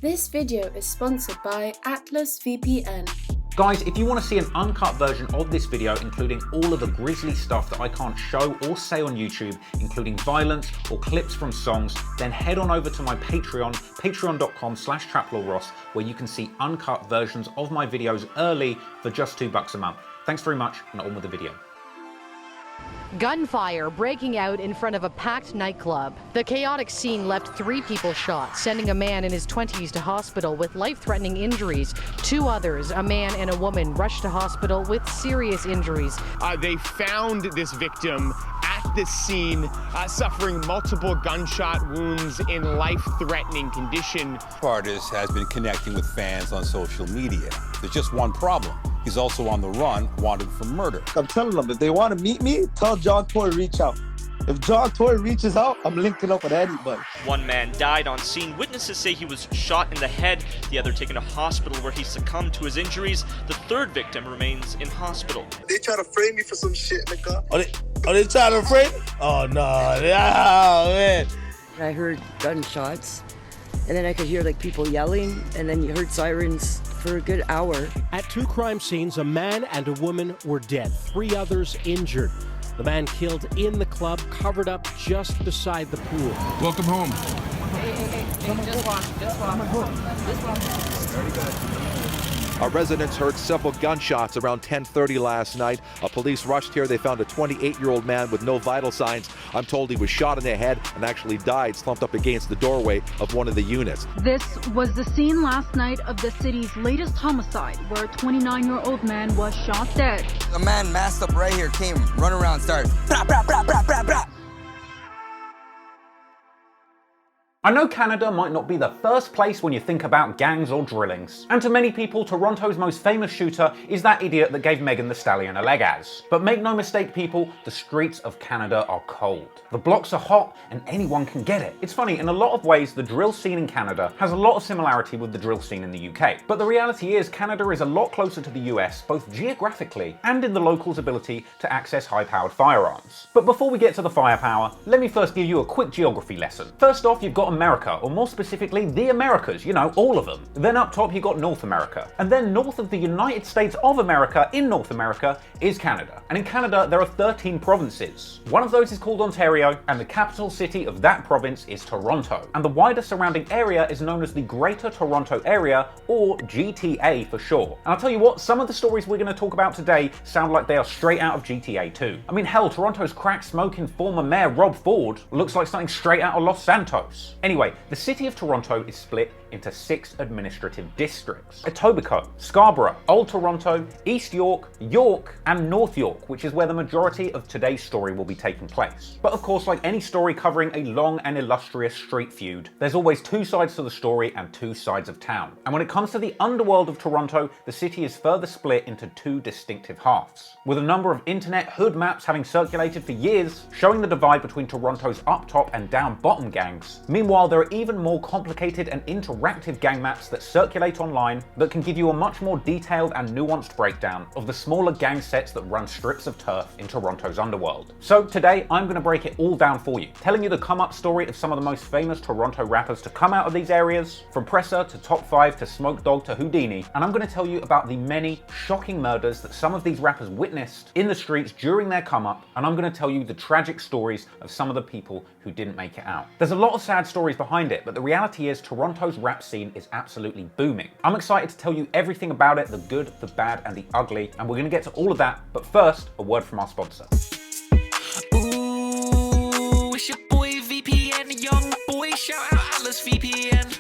This video is sponsored by Atlas VPN. Guys, if you want to see an uncut version of this video, including all of the grisly stuff that I can't show or say on YouTube, including violence or clips from songs, then head on over to my Patreon, patreon.com/traplawross, where you can see uncut versions of my videos early for just $2 a month. Thanks very much, and on with the video. Gunfire breaking out in front of a packed nightclub. The chaotic scene left 3 people shot, sending a man in his 20s to hospital with life-threatening injuries. 2 others, a man and a woman, rushed to hospital with serious injuries. They found this victim at the scene, suffering multiple gunshot wounds in life-threatening condition. Artist has been connecting with fans on social media. There's just one problem. He's also on the run, wanted for murder. I'm telling them, if they want to meet me, tell John Toy to reach out. If John Toy reaches out, I'm linking up with anybody. One man died on scene. Witnesses say he was shot in the head, the other taken to hospital where he succumbed to his injuries. The 3rd victim remains in hospital. They try to frame me for some shit, nigga. Are they trying to frame? Oh, no. Oh, man. I heard gunshots, and then I could hear like people yelling, and then you heard sirens for a good hour. At 2 crime scenes, a man and a woman were dead, 3 others injured. The man killed in the club, covered up just beside the pool. Welcome home. Residents heard several gunshots around 10:30 last night. Police rushed here. They found a 28-year-old man with no vital signs. I'm told he was shot in the head and actually died slumped up against the doorway of one of the units. This was the scene last night of the city's latest homicide, where a 29-year-old man was shot dead. A man masked up right here came, run around, started brah, brah, brah, brah, brah, brah. I know Canada might not be the first place when you think about gangs or drillings, and to many people, Toronto's most famous shooter is that idiot that gave Megan Thee Stallion a leg as. But make no mistake people, the streets of Canada are cold. The blocks are hot and anyone can get it. It's funny, in a lot of ways the drill scene in Canada has a lot of similarity with the drill scene in the UK. But the reality is Canada is a lot closer to the US, both geographically and in the locals' ability to access high-powered firearms. But before we get to the firepower, let me first give you a quick geography lesson. First off, you've got America, or more specifically, the Americas, you know, all of them. Then up top you got North America. And then north of the United States of America, in North America, is Canada. And in Canada there are 13 provinces. One of those is called Ontario, and the capital city of that province is Toronto. And the wider surrounding area is known as the Greater Toronto Area, or GTA for short. And I'll tell you what, some of the stories we're going to talk about today sound like they are straight out of GTA 2. I mean, hell, Toronto's crack-smoking former mayor Rob Ford looks like something straight out of Los Santos. Anyway, the city of Toronto is split into 6 administrative districts: Etobicoke, Scarborough, Old Toronto, East York, York, and North York, which is where the majority of today's story will be taking place. But of course, like any story covering a long and illustrious street feud, there's always 2 sides to the story and 2 sides of town. And when it comes to the underworld of Toronto, the city is further split into 2 distinctive halves, with a number of internet hood maps having circulated for years, showing the divide between Toronto's up top and down bottom gangs. Meanwhile, there are even more complicated and interactive gang maps that circulate online that can give you a much more detailed and nuanced breakdown of the smaller gang sets that run strips of turf in Toronto's underworld. So today I'm going to break it all down for you, telling you the come up story of some of the most famous Toronto rappers to come out of these areas, from Pressa to Top 5 to Smoke Dawg to Houdini, and I'm going to tell you about the many shocking murders that some of these rappers witnessed in the streets during their come up, and I'm going to tell you the tragic stories of some of the people who didn't make it out. There's a lot of sad stories behind it, but the reality is Toronto's rap scene is absolutely booming. I'm excited to tell you everything about it, the good, the bad, and the ugly, and we're going to get to all of that, but first, a word from our sponsor. Ooh, it's your boy VPN, young boy, shout out Atlas VPN.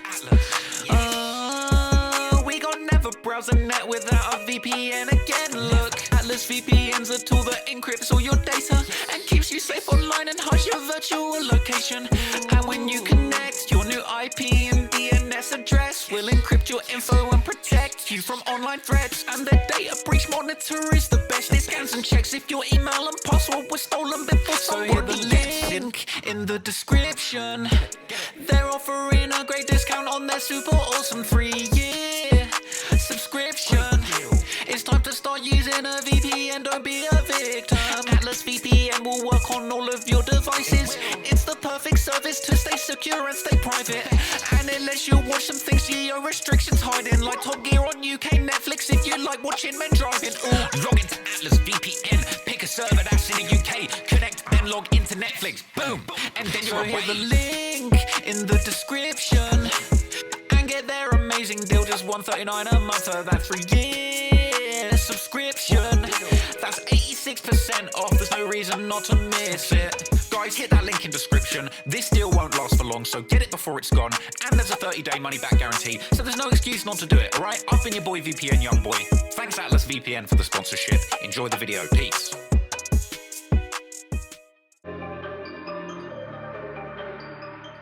We gon' never browse the net without a VPN again. Look, Atlas VPN's a tool that encrypts all your data and keeps you safe online and hides your virtual location. And when you connect, your new IP and DNS address will encrypt your info and protect you from online threats. And the data breach monitor is the best. It scans and checks if your email and password were stolen before somebody. So hit the link in the description. They're offering a great discount on their super awesome 3-year subscription. It's time to start using a VPN, don't be a victim. Atlas VPN will work on all of your devices. It's the perfect service is to stay secure and stay private. And it lets you watch some things geo restrictions hiding, like Top Gear on UK Netflix if you like watching men driving. Log into Atlas VPN, pick a server that's in the UK, connect and log into Netflix, boom, and then you're away. The link in the description and get their amazing deal, just $139 a month for that 3-year subscription. That's 86% off, there's no reason not to miss it. Guys, hit that link in description. This deal won't last for long, so get it before it's gone. And there's a 30-day money-back guarantee, so there's no excuse not to do it, alright? I've been your boy VPN Young Boy. Thanks Atlas VPN for the sponsorship. Enjoy the video. Peace.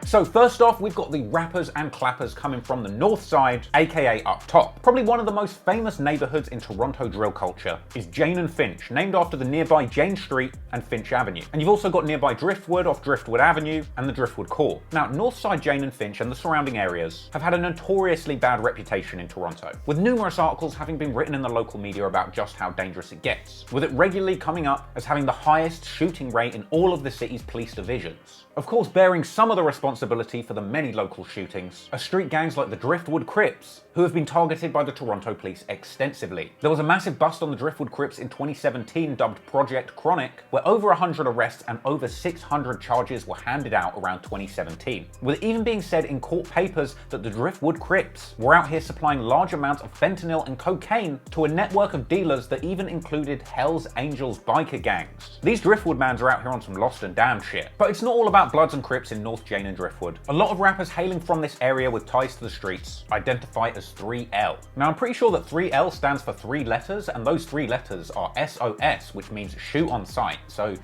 So first off, we've got the rappers and clappers coming from the north side, aka up top. Probably one of the most famous neighbourhoods in Toronto drill culture is Jane and Finch, named after the nearby Jane Street and Finch Avenue. And you've also got nearby Driftwood off Driftwood Avenue and the Driftwood Core. Now, north side Jane and Finch and the surrounding areas have had a notoriously bad reputation in Toronto, with numerous articles having been written in the local media about just how dangerous it gets, with it regularly coming up as having the highest shooting rate in all of the city's police divisions. Of course, bearing some of the responsibility for the many local shootings are street gangs like the Driftwood Crips, who have been targeted by the Toronto police extensively. There was a massive bust on the Driftwood Crips in 2017 dubbed Project Chronic, where over 100 arrests and over 600 charges were handed out around 2017, with it even being said in court papers that the Driftwood Crips were out here supplying large amounts of fentanyl and cocaine to a network of dealers that even included Hell's Angels biker gangs. These Driftwood mans are out here on some lost and damned shit. But it's not all about Bloods and Crips in North Jane and Driftwood. A lot of rappers hailing from this area with ties to the streets identify as 3L. Now, I'm pretty sure that 3L stands for 3 letters, and those 3 letters are SOS, which means shoot on sight. So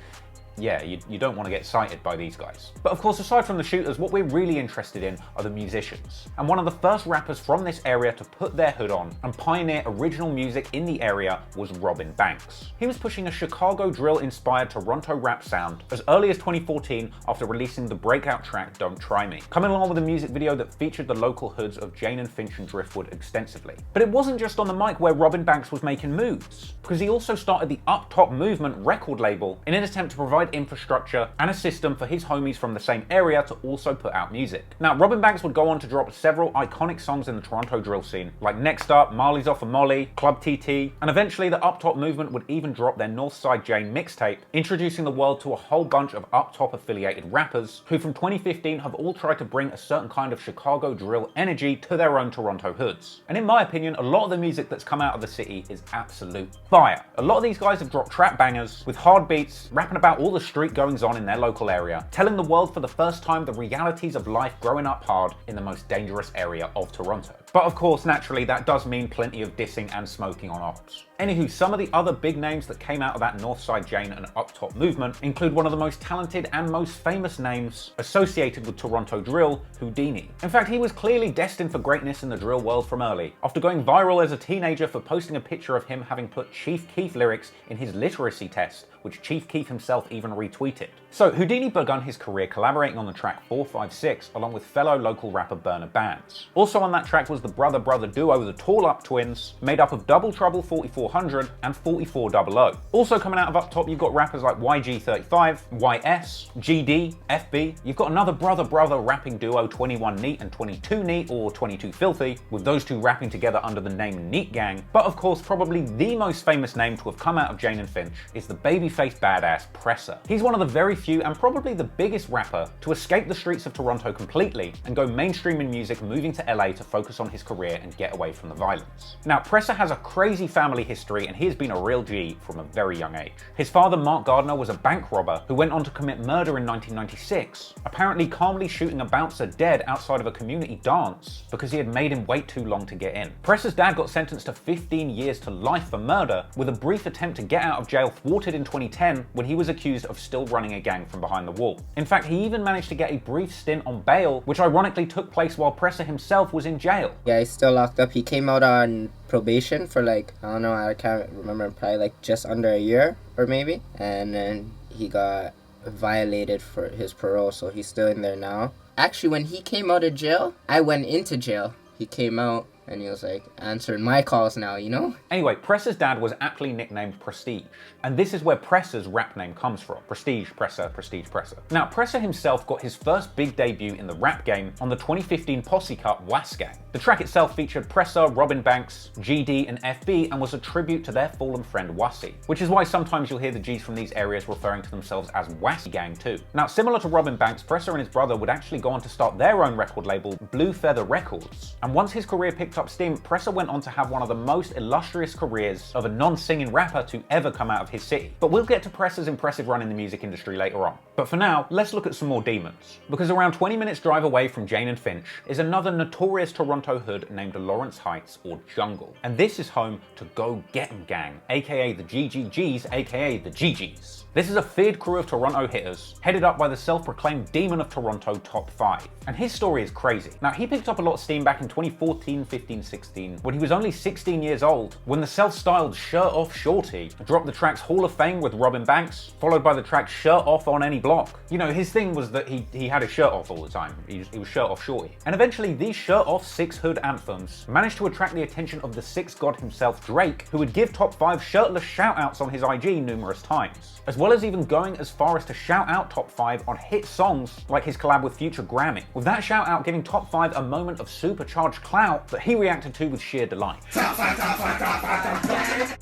yeah, you don't want to get cited by these guys. But of course, aside from the shooters, what we're really interested in are the musicians. And one of the first rappers from this area to put their hood on and pioneer original music in the area was Robin Banks. He was pushing a Chicago drill-inspired Toronto rap sound as early as 2014 after releasing the breakout track Don't Try Me, coming along with a music video that featured the local hoods of Jane and Finch and Driftwood extensively. But it wasn't just on the mic where Robin Banks was making moves, because he also started the Up Top Movement record label in an attempt to provide infrastructure and a system for his homies from the same area to also put out music. Now, Robin Banks would go on to drop several iconic songs in the Toronto drill scene, like Next Up, Marley's Off of Molly, Club TT, and eventually the Up Top Movement would even drop their Northside Jane mixtape, introducing the world to a whole bunch of Up Top affiliated rappers who from 2015 have all tried to bring a certain kind of Chicago drill energy to their own Toronto hoods. And in my opinion, a lot of the music that's come out of the city is absolute fire. A lot of these guys have dropped trap bangers with hard beats, rapping about all the street goings on in their local area, telling the world for the first time the realities of life growing up hard in the most dangerous area of Toronto. But of course, naturally, that does mean plenty of dissing and smoking on ops. Anywho, some of the other big names that came out of that Northside Jane and Up Top movement include one of the most talented and most famous names associated with Toronto drill, Houdini. In fact, he was clearly destined for greatness in the drill world from early, after going viral as a teenager for posting a picture of him having put Chief Keef lyrics in his literacy test, which Chief Keef himself even retweeted. So Houdini begun his career collaborating on the track 456 along with fellow local rapper Burner Bands. Also on that track was the brother-brother duo the Tallup Twinz, made up of Double Trouble 4400 and 4400. Also coming out of Up Top, you've got rappers like YG35, YS, GD, FB. You've got another brother-brother rapping duo 21 Neat and 22 Neat, or 22 Filthy, with those two rapping together under the name Neat Gang. But of course, probably the most famous name to have come out of Jane and Finch is the babyface badass Pressa. He's one of the very few and probably the biggest rapper to escape the streets of Toronto completely and go mainstream in music, moving to LA to focus on his career and get away from the violence. Now, Pressa has a crazy family history and he has been a real G from a very young age. His father, Mark Gardner, was a bank robber who went on to commit murder in 1996, apparently calmly shooting a bouncer dead outside of a community dance because he had made him wait too long to get in. Pressa's dad got sentenced to 15 years to life for murder, with a brief attempt to get out of jail thwarted in 2010 when he was accused of still running a gang from behind the wall. In fact, he even managed to get a brief stint on bail, which ironically took place while Pressa himself was in jail. Yeah, he's still locked up. He came out on probation for I don't know, I can't remember, probably just under a year or maybe. And then he got violated for his parole, so he's still in there now. Actually, when he came out of jail, I went into jail. He came out And he was like, answering my calls now, you know? Anyway, Pressa's dad was aptly nicknamed Prestige. And this is where Pressa's rap name comes from. Prestige, Pressa, Prestige, Pressa. Now, Pressa himself got his first big debut in the rap game on the 2015 posse cut Wassi Gang. The track itself featured Pressa, Robin Banks, GD, and FB, and was a tribute to their fallen friend Wassi, which is why sometimes you'll hear the G's from these areas referring to themselves as Wassi Gang too. Now, similar to Robin Banks, Pressa and his brother would actually go on to start their own record label, Blue Feather Records. And once his career picked up steam, Pressa went on to have one of the most illustrious careers of a non-singing rapper to ever come out of his city. But we'll get to Pressa's impressive run in the music industry later on. But for now, let's look at some more demons. Because around 20 minutes drive away from Jane and Finch is another notorious Toronto hood named Lawrence Heights or Jungle. And this is home to Go Get 'em Gang, aka the GGGs, aka the GGs. This is a feared crew of Toronto hitters, headed up by the self-proclaimed demon of Toronto, Top 5. And his story is crazy. Now, he picked up a lot of steam back in 2014, 15, 16, when he was only 16 years old, when the self-styled Shirt Off Shorty dropped the tracks Hall of Fame with Robin Banks, followed by the track Shirt Off on Any Block. You know, his thing was that he had his shirt off all the time. He was Shirt Off Shorty. And eventually, these Shirt Off 6 hood anthems managed to attract the attention of the 6 god himself, Drake, who would give Top 5 shirtless shout-outs on his IG numerous times, as well as even going as far as to shout out Top 5 on hit songs like his collab with Future Grammy, with that shout out giving Top 5 a moment of supercharged clout that he reacted to with sheer delight.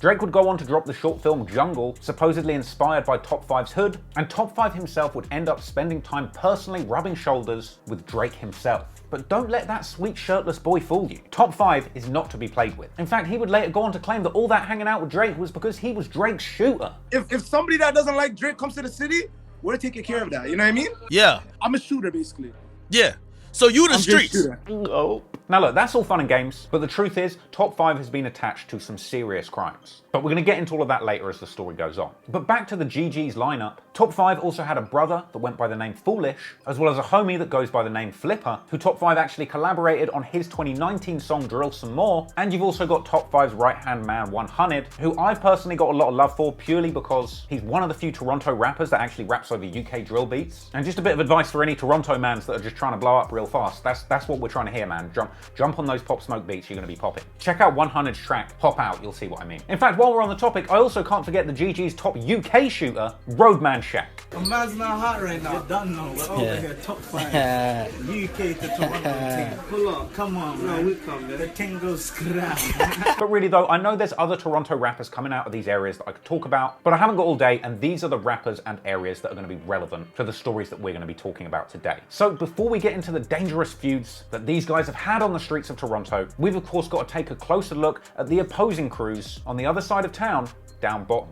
Drake would go on to drop the short film Jungle, supposedly inspired by Top 5's hood, and Top 5 himself would end up spending time personally rubbing shoulders with Drake himself. But don't let that sweet shirtless boy fool you. Top 5 is not to be played with. In fact, he would later go on to claim that all that hanging out with Drake was because he was Drake's shooter. If somebody that doesn't like Drake comes to the city, we're taking care of that. You know what I mean? Yeah. I'm a shooter, basically. Yeah. So you the streets. Oh. Now look, that's all fun and games, but the truth is, Top 5 has been attached to some serious crimes. But we're going to get into all of that later as the story goes on. But back to the GG's lineup, Top 5 also had a brother that went by the name Foolish, as well as a homie that goes by the name Flipper, who Top 5 actually collaborated on his 2019 song Drill Some More. And you've also got Top 5's right-hand man 100, who I've personally got a lot of love for purely because he's one of the few Toronto rappers that actually raps over UK drill beats. And just a bit of advice for any Toronto mans that are just trying to blow up real fast, that's what we're trying to hear, man. Jump on those Pop Smoke beats, you're going to be popping. Check out 100's track, Pop Out, you'll see what I mean. In fact, while we're on the topic, I also can't forget the GG's top UK shooter, Roadman Shack. Man's not hot right now. You're done now. We're over here, Top 5. UK to Toronto team. Pull up, come on, man. We come, man. The thing goes scrap. But really though, I know there's other Toronto rappers coming out of these areas that I could talk about, but I haven't got all day, and these are the rappers and areas that are going to be relevant to the stories that we're going to be talking about today. So before we get into the dangerous feuds that these guys have had on the streets of Toronto, we've of course got to take a closer look at the opposing crews on the other side of town, down bottom.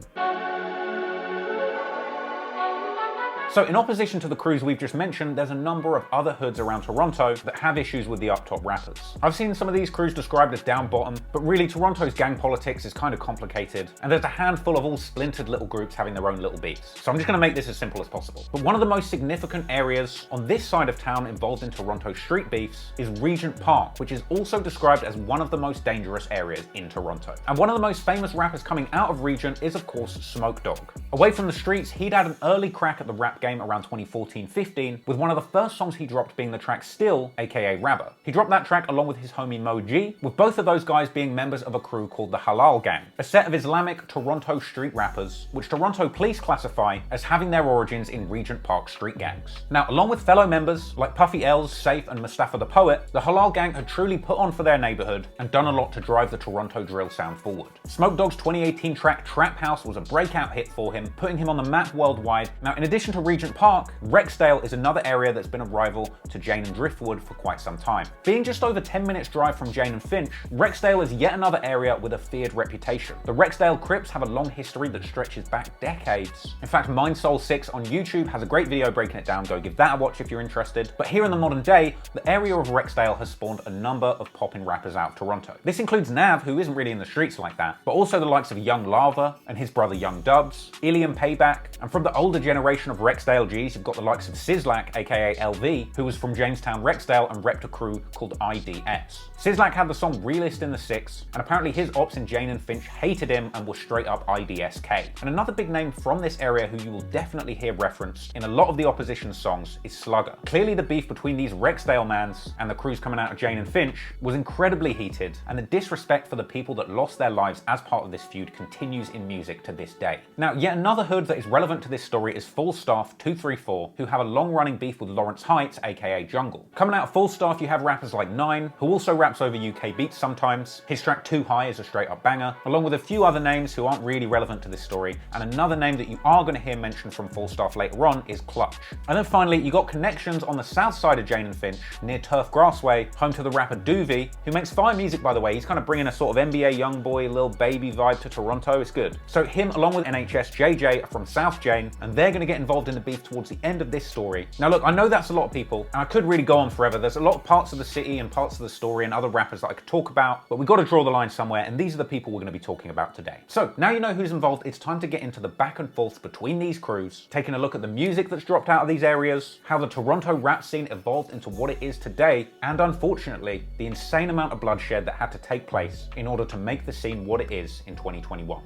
So in opposition to the crews we've just mentioned, there's a number of other hoods around Toronto that have issues with the up top rappers. I've seen some of these crews described as down bottom, but really Toronto's gang politics is kind of complicated, and there's a handful of all splintered little groups having their own little beats. So I'm just going to make this as simple as possible. But one of the most significant areas on this side of town involved in Toronto street beefs is Regent Park, which is also described as one of the most dangerous areas in Toronto. And one of the most famous rappers coming out of Regent is of course Smoke Dawg. Away from the streets, he'd had an early crack at the rap game around 2014-15, with one of the first songs he dropped being the track Still, aka Rabber. He dropped that track along with his homie Mo G, with both of those guys being members of a crew called the Halal Gang, a set of Islamic Toronto street rappers, which Toronto police classify as having their origins in Regent Park street gangs. Now, along with fellow members like Puffy Els, Safe, and Mustafa the Poet, the Halal Gang had truly put on for their neighborhood and done a lot to drive the Toronto drill sound forward. Smoke Dawg's 2018 track Trap House was a breakout hit for him, putting him on the map worldwide. Now, in addition to Regent Park, Rexdale is another area that's been a rival to Jane and Driftwood for quite some time. Being just over 10 minutes drive from Jane and Finch, Rexdale is yet another area with a feared reputation. The Rexdale Crips have a long history that stretches back decades. In fact, MindSoul6 on YouTube has a great video breaking it down, go give that a watch if you're interested. But here in the modern day, the area of Rexdale has spawned a number of poppin' rappers out of Toronto. This includes Nav, who isn't really in the streets like that, but also the likes of Young Lava and his brother Young Dubz, Ilium Payback, and from the older generation of Rexdale G's, you've got the likes of Sizzlac, aka LV, who was from Jamestown, Rexdale, and repped a crew called IDS. Sizzlac had the song Realist in the 6, and apparently his ops in Jane and Finch hated him and were straight up IDSK. And another big name from this area who you will definitely hear referenced in a lot of the opposition's songs is Sluggah. Clearly the beef between these Rexdale mans and the crews coming out of Jane and Finch was incredibly heated, and the disrespect for the people that lost their lives as part of this feud continues in music to this day. Now, yet another hood that is relevant to this story is Falstaff 234, who have a long-running beef with Lawrence Heights, aka Jungle. Coming out of Falstaff, you have rappers like Nine, who also raps over UK beats sometimes. His track Too High is a straight-up banger, along with a few other names who aren't really relevant to this story, and another name that you are going to hear mentioned from Falstaff later on is Clutch. And then finally, you got connections on the south side of Jane and Finch, near Turf Grassway, home to the rapper Dubz, who makes fire music, by the way. He's kind of bringing a sort of NBA YoungBoy, Lil Baby vibe to Toronto. It's good. So him, along with NHS JJ, are from South Jane, and they're going to get involved in the beef towards the end of this story. Now look, I know that's a lot of people, and I could really go on forever. There's a lot of parts of the city and parts of the story and other rappers that I could talk about, but we've got to draw the line somewhere, and these are the people we're going to be talking about today. So now you know who's involved, it's time to get into the back and forth between these crews, taking a look at the music that's dropped out of these areas, how the Toronto rap scene evolved into what it is today, and unfortunately, the insane amount of bloodshed that had to take place in order to make the scene what it is in 2021.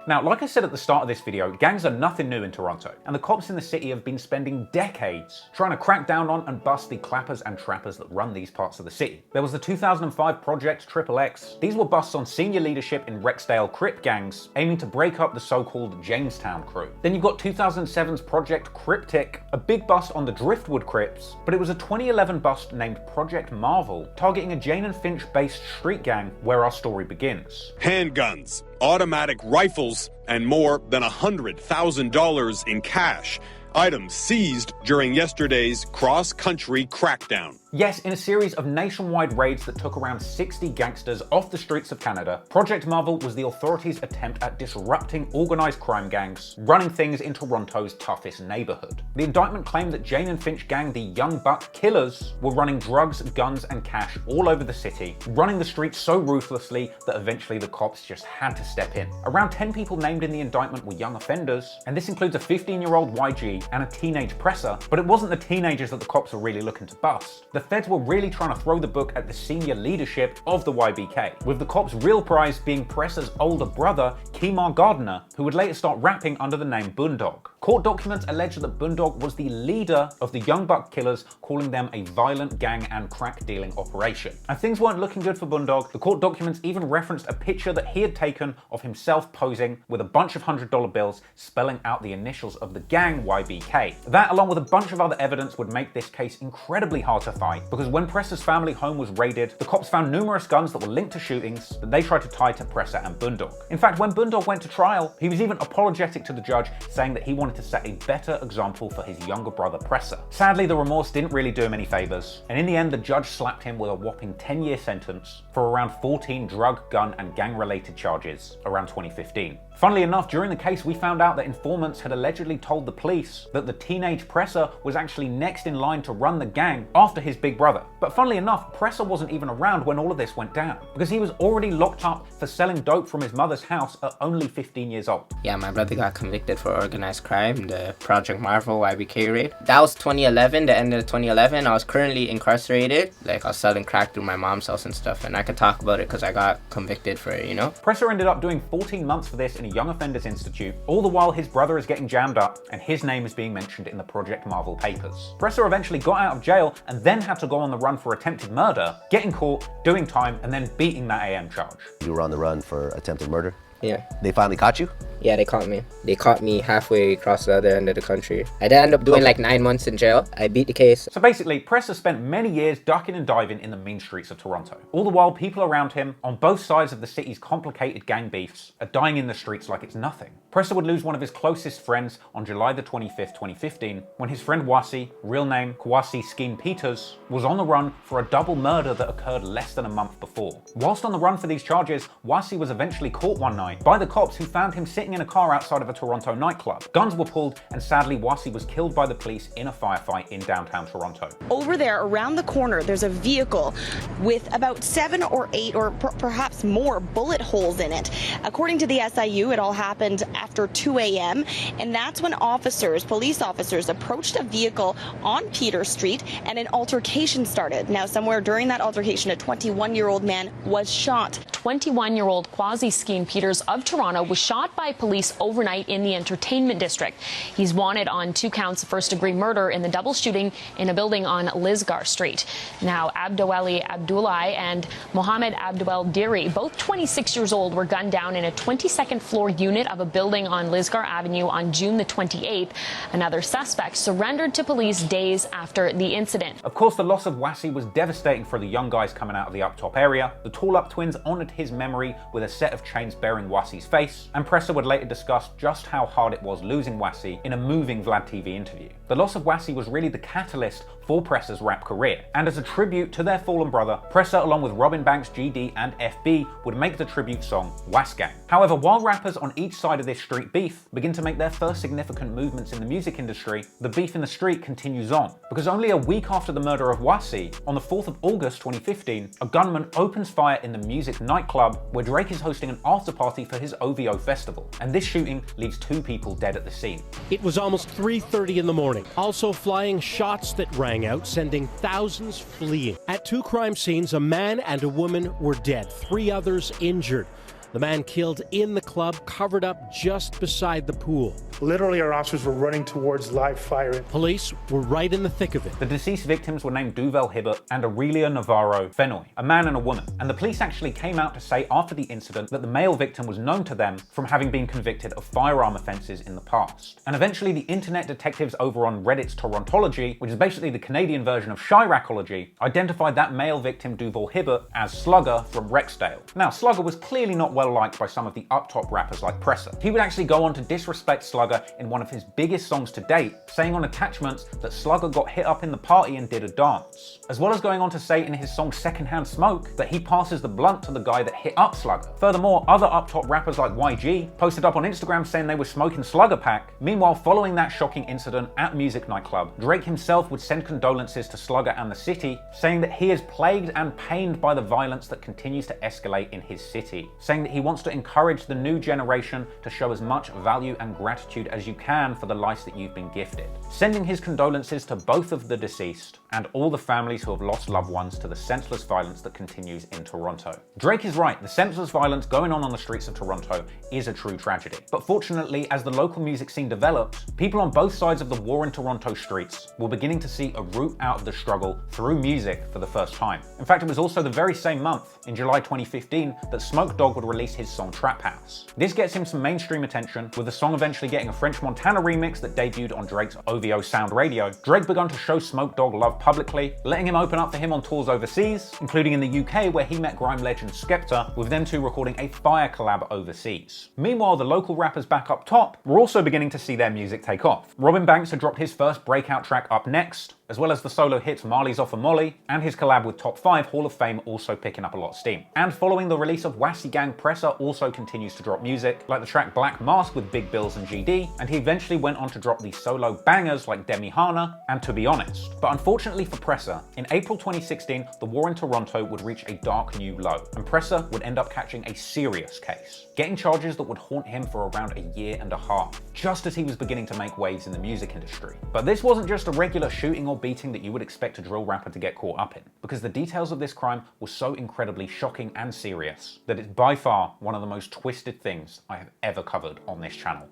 Now, like I said at the start of this video, gangs are nothing new in Toronto, and the cops in the city have been spending decades trying to crack down on and bust the clappers and trappers that run these parts of the city. There was the 2005 Project XXX. These were busts on senior leadership in Rexdale Crip gangs, aiming to break up the so-called Jamestown crew. Then you've got 2007's Project Cryptic, a big bust on the Driftwood Crips, but it was a 2011 bust named Project Marvel, targeting a Jane and Finch-based street gang where our story begins. Handguns, automatic rifles, and more than $100,000 in cash. Items seized during yesterday's cross-country crackdown. Yes, in a series of nationwide raids that took around 60 gangsters off the streets of Canada, Project Marvel was the authorities' attempt at disrupting organised crime gangs, running things in Toronto's toughest neighbourhood. The indictment claimed that Jane and Finch gang, the Young Buck Killers, were running drugs, guns and cash all over the city, running the streets so ruthlessly that eventually the cops just had to step in. Around 10 people named in the indictment were young offenders, and this includes a 15-year-old YG and a teenage Pressa, but it wasn't the teenagers that the cops were really looking to bust. The feds were really trying to throw the book at the senior leadership of the YBK, with the cops' real prize being Pressa's older brother, Kemar Gardner, who would later start rapping under the name Dawg. Court documents allege that Dawg was the leader of the Young Buck Killers, calling them a violent gang and crack dealing operation. And things weren't looking good for Dawg. The court documents even referenced a picture that he had taken of himself posing with a bunch of $100 bills spelling out the initials of the gang YBK. That, along with a bunch of other evidence, would make this case incredibly hard to fight, because when Pressa's family home was raided, the cops found numerous guns that were linked to shootings that they tried to tie to Pressa and Dawg. In fact, when Dawg went to trial, he was even apologetic to the judge, saying that he wanted to set a better example for his younger brother Pressa. Sadly, the remorse didn't really do him any favors, and in the end the judge slapped him with a whopping 10-year sentence for around 14 drug, gun and gang-related charges around 2015. Funnily enough, during the case we found out that informants had allegedly told the police that the teenage Pressa was actually next in line to run the gang after his big brother. But funnily enough, Pressa wasn't even around when all of this went down, because he was already locked up for selling dope from his mother's house at only 15 years old. Yeah, my brother got convicted for organized crime, the Project Marvel YBK raid. That was 2011, the end of 2011. I was currently incarcerated. Like, I was selling crack through my mom's house and stuff, and I could talk about it because I got convicted for it, you know? Pressa ended up doing 14 months for this in a Young Offenders Institute, all the while his brother is getting jammed up and his name is being mentioned in the Project Marvel papers. Pressa eventually got out of jail and then had to go on the run for attempted murder, getting caught, doing time, and then beating that AM charge. You were on the run for attempted murder? Yeah. They finally caught you? Yeah, they caught me. They caught me halfway across the other end of the country. I did end up doing like 9 months in jail. I beat the case. So basically, Pressa spent many years ducking and diving in the mean streets of Toronto. All the while, people around him, on both sides of the city's complicated gang beefs, are dying in the streets like it's nothing. Pressa would lose one of his closest friends on July the 25th, 2015, when his friend Wassi, real name Kwasi Skeen Peters, was on the run for a double murder that occurred less than a month before. Whilst on the run for these charges, Wassi was eventually caught one night night by the cops who found him sitting in a car outside of a Toronto nightclub. Guns were pulled, and sadly Wassi was killed by the police in a firefight in downtown Toronto. Over there, around the corner, there's a vehicle with about 7 or 8 or perhaps more bullet holes in it. According to the SIU, it all happened after 2 a.m. and that's when police officers approached a vehicle on Peter Street and an altercation started. Now, somewhere during that altercation, a 21-year-old man was shot. 21-year-old Quasi Skeen Peters of Toronto was shot by police overnight in the entertainment district. He's wanted on 2 counts of first-degree murder in the double shooting in a building on Lisgar Street. Now, Abdouali Abdoulaye and Mohamed Abdouel Diri, both 26 years old, were gunned down in a 22nd floor unit of a building on Lisgar Avenue on June the 28th. Another suspect surrendered to police days after the incident. Of course, the loss of Wassi was devastating for the young guys coming out of the Up Top area. The Tallup twins honoured his memory with a set of chains bearing Wassi's face, and Pressa would later discuss just how hard it was losing Wassi in a moving Vlad TV interview. The loss of Wassi was really the catalyst for Pressa's rap career, and as a tribute to their fallen brother, Pressa along with Robin Banks, GD and FB would make the tribute song Wasgang. However, while rappers on each side of this street beef begin to make their first significant movements in the music industry, the beef in the street continues on, because only a week after the murder of Wassi, on the 4th of August 2015, a gunman opens fire in the music nightclub where Drake is hosting an after party for his OVO festival, and this shooting leaves 2 people dead at the scene. It was almost 3:30 in the morning, also flying shots that rang out, sending thousands fleeing. At 2 crime scenes, a man and a woman were dead, 3 others injured. The man killed in the club, covered up just beside the pool. Literally, our officers were running towards live fire. Police were right in the thick of it. The deceased victims were named Duvel Hibbert and Aurelia Navarro Fenoy, a man and a woman, and the police actually came out to say after the incident that the male victim was known to them from having been convicted of firearm offences in the past. And eventually the internet detectives over on Reddit's Torontology, which is basically the Canadian version of Chiracology, identified that male victim Duvel Hibbert as Sluggah from Rexdale. Now, Sluggah was clearly not well liked by some of the up-top rappers like Pressa. He would actually go on to disrespect Sluggah in one of his biggest songs to date, saying on attachments that Sluggah got hit up in the party and did a dance, as well as going on to say in his song Secondhand Smoke that he passes the blunt to the guy that hit up Sluggah. Furthermore, other up-top rappers like YG posted up on Instagram saying they were smoking Sluggah pack. Meanwhile, following that shocking incident at Music Nightclub, Drake himself would send condolences to Sluggah and the city, saying that he is plagued and pained by the violence that continues to escalate in his city, saying that he wants to encourage the new generation to show as much value and gratitude as you can for the life that you've been gifted, sending his condolences to both of the deceased and all the families who have lost loved ones to the senseless violence that continues in Toronto. Drake is right, the senseless violence going on the streets of Toronto is a true tragedy. But fortunately, as the local music scene developed, people on both sides of the war in Toronto streets were beginning to see a route out of the struggle through music for the first time. In fact, it was also the very same month, in July 2015, that Smoke Dawg would release his song Trap House. This gets him some mainstream attention, with the song eventually getting a French Montana remix that debuted on Drake's OVO Sound Radio. Drake began to show Smoke Dawg love publicly, letting him open up for him on tours overseas, including in the UK where he met grime legend Skepta, with them 2 recording a fire collab overseas. Meanwhile, the local rappers back up top were also beginning to see their music take off. Robin Banks had dropped his first breakout track Up Next, as well as the solo hits Marley's Off a Molly, and his collab with Top 5 Hall of Fame also picking up a lot of steam. And following the release of Wassi Gang, Pressa also continues to drop music, like the track Black Mask with Big Bills and GD, and he eventually went on to drop the solo bangers like Demi Hana and To Be Honest. But unfortunately for Pressa, in April 2016, the war in Toronto would reach a dark new low, and Pressa would end up catching a serious case, getting charges that would haunt him for around a year and a half, just as he was beginning to make waves in the music industry. But this wasn't just a regular shooting or beating that you would expect a drill rapper to get caught up in, because the details of this crime were so incredibly shocking and serious that it's by far one of the most twisted things I have ever covered on this channel.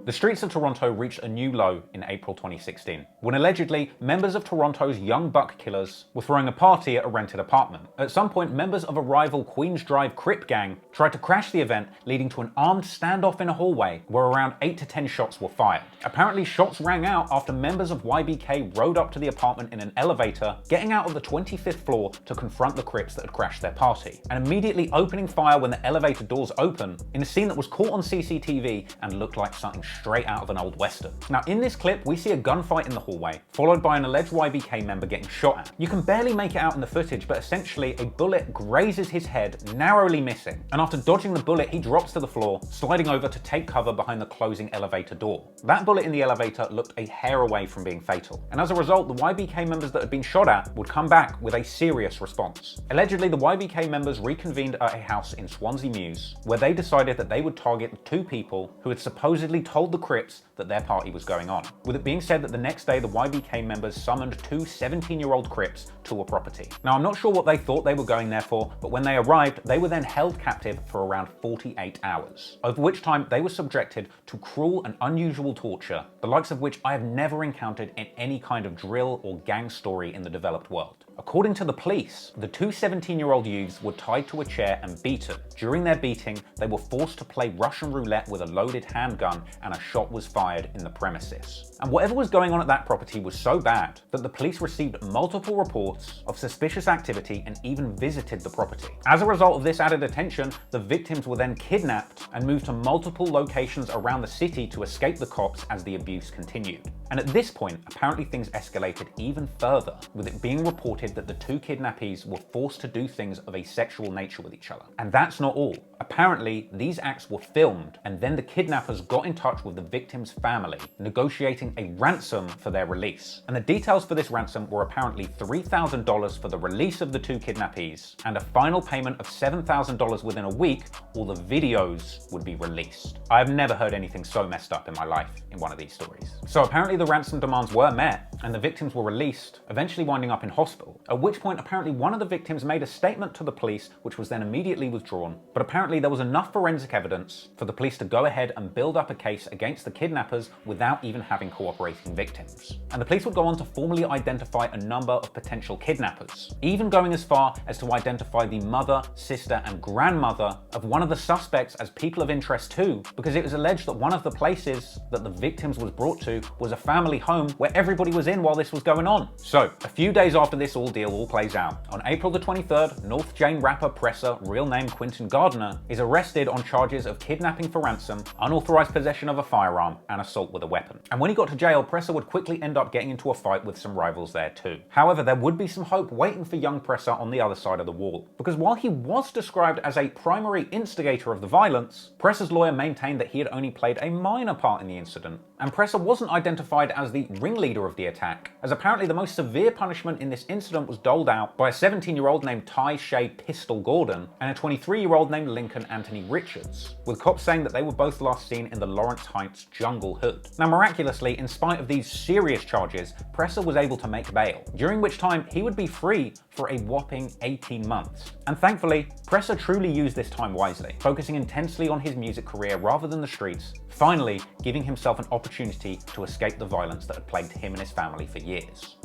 The streets of Toronto reached a new low in April 2016, when allegedly members of Toronto's Young Buck Killers were throwing a party at a rented apartment. At some point, members of a rival Queens Drive Crip gang tried to crash the event, leading to an armed standoff in a hallway where around 8 to 10 shots were fired. Apparently, shots rang out after members of YBK rode up to the apartment in an elevator, getting out of the 25th floor to confront the Crips that had crashed their party, and immediately opening fire when the elevator doors opened, in a scene that was caught on CCTV and looked like something straight out of an old western. Now in this clip, we see a gunfight in the hallway, followed by an alleged YBK member getting shot at. You can barely make it out in the footage, but essentially a bullet grazes his head, narrowly missing, and after dodging the bullet, he drops to the floor, sliding over to take cover behind the closing elevator door. That bullet in the elevator looked a hair away from being fatal, and as a result, the YBK members that had been shot at would come back with a serious response. Allegedly, the YBK members reconvened at a house in Swansea Mews, where they decided that they would target the two people who had supposedly told the Crips that their party was going on, with it being said that the next day the YBK members summoned two 17-year-old Crips to a property. Now I'm not sure what they thought they were going there for, but when they arrived, they were then held captive for around 48 hours, over which time they were subjected to cruel and unusual torture, the likes of which I have never encountered in any kind of drill or gang story in the developed world. According to the police, the two 17-year-old youths were tied to a chair and beaten. During their beating, they were forced to play Russian roulette with a loaded handgun, and a shot was fired in the premises. And whatever was going on at that property was so bad that the police received multiple reports of suspicious activity and even visited the property. As a result of this added attention, the victims were then kidnapped and moved to multiple locations around the city to escape the cops as the abuse continued. And at this point, apparently things escalated even further, with it being reported that the two kidnappees were forced to do things of a sexual nature with each other. And that's not all. Apparently, these acts were filmed, and then the kidnappers got in touch with the victim's family, negotiating a ransom for their release. And the details for this ransom were apparently $3,000 for the release of the two kidnappees, and a final payment of $7,000 within a week, or the videos would be released. I have never heard anything so messed up in my life in one of these stories. So apparently the ransom demands were met, and the victims were released, eventually winding up in hospital, at which point apparently one of the victims made a statement to the police, which was then immediately withdrawn, but apparently there was enough forensic evidence for the police to go ahead and build up a case against the kidnappers without even having cooperating victims. And the police would go on to formally identify a number of potential kidnappers, even going as far as to identify the mother, sister, and grandmother of one of the suspects as people of interest too, because it was alleged that one of the places that the victims was brought to was a family home where everybody was in while this was going on. So, a few days after this ordeal all plays out, on April the 23rd, North Jane rapper Pressa, real name Quentin Gardner, is arrested on charges of kidnapping for ransom, unauthorized possession of a firearm, and assault with a weapon. And when he got to jail, Pressa would quickly end up getting into a fight with some rivals there too. However, there would be some hope waiting for young Pressa on the other side of the wall, because while he was described as a primary instigator of the violence, Pressa's lawyer maintained that he had only played a minor part in the incident, and Pressa wasn't identified as the ringleader of the attack, as apparently the most severe punishment in this incident was doled out by a 17-year-old named Ty Shay Pistol Gordon and a 23-year-old named Lincoln Anthony Richards, with cops saying that they were both last seen in the Lawrence Heights jungle hood. Now miraculously, in spite of these serious charges, Pressa was able to make bail, during which time he would be free for a whopping 18 months. And thankfully, Pressa truly used this time wisely, focusing intensely on his music career rather than the streets, finally giving himself an opportunity to escape the violence that had plagued him and his family for years.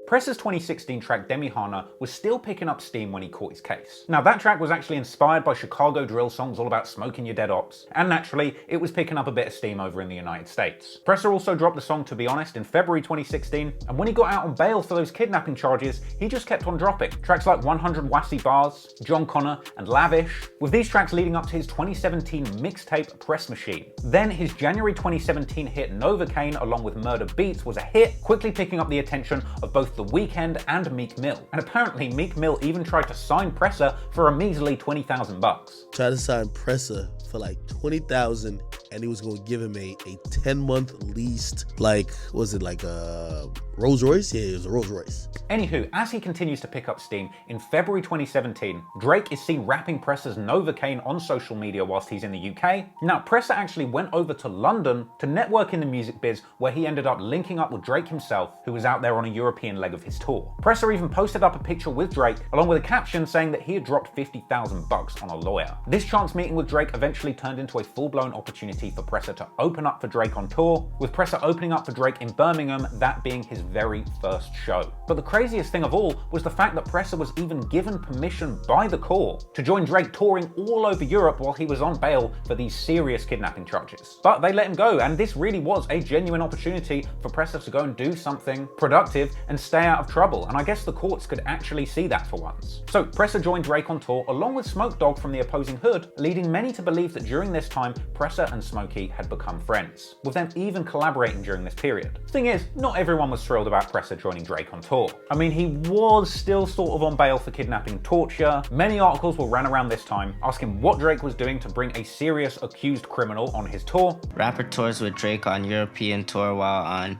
Pressa's 2016 track Demihana was still picking up steam when he caught his case. Now that track was actually inspired by Chicago drill songs all about smoking your dead ops, and naturally, it was picking up a bit of steam over in the United States. Pressa also dropped the song To Be Honest in February 2016, and when he got out on bail for those kidnapping charges, he just kept on dropping. Tracks like 100 Wassi Bars, John Connor, and Lavish, with these tracks leading up to his 2017 mixtape Press Machine. Then his January 2017 hit Novocaine along with Murda Beats was a hit, quickly picking up the attention of both The Weeknd and Meek Mill. And apparently Meek Mill even tried to sign Pressa for a measly $20,000. Tried to sign Pressa for like $20,000, and he was gonna give him a 10-month leased, like, was it like a Rolls Royce? Yeah, it was a Rolls Royce. Anywho, as he continues to pick up steam, in February 2017, Drake is seen rapping Pressa's Novocaine on social media whilst he's in the UK. Now, Pressa actually went over to London to network in the music biz, where he ended up linking up with Drake himself, who was out there on a European leg of his tour. Pressa even posted up a picture with Drake, along with a caption saying that he had dropped $50,000 on a lawyer. This chance meeting with Drake eventually turned into a full-blown opportunity for Pressa to open up for Drake on tour, with Pressa opening up for Drake in Birmingham, that being his his very first show. But the craziest thing of all was the fact that Pressa was even given permission by the court to join Drake touring all over Europe while he was on bail for these serious kidnapping charges. But they let him go, and this really was a genuine opportunity for Pressa to go and do something productive and stay out of trouble, and I guess the courts could actually see that for once. So Pressa joined Drake on tour along with Dawg from the opposing hood, leading many to believe that during this time Pressa and Smokey had become friends, with them even collaborating during this period. The thing is, not everyone was thrilled about Pressa joining Drake on tour. I mean, he was still sort of on bail for kidnapping and torture. Many articles were ran around this time asking what Drake was doing to bring a serious accused criminal on his tour. Rapper tours with Drake on European tour while on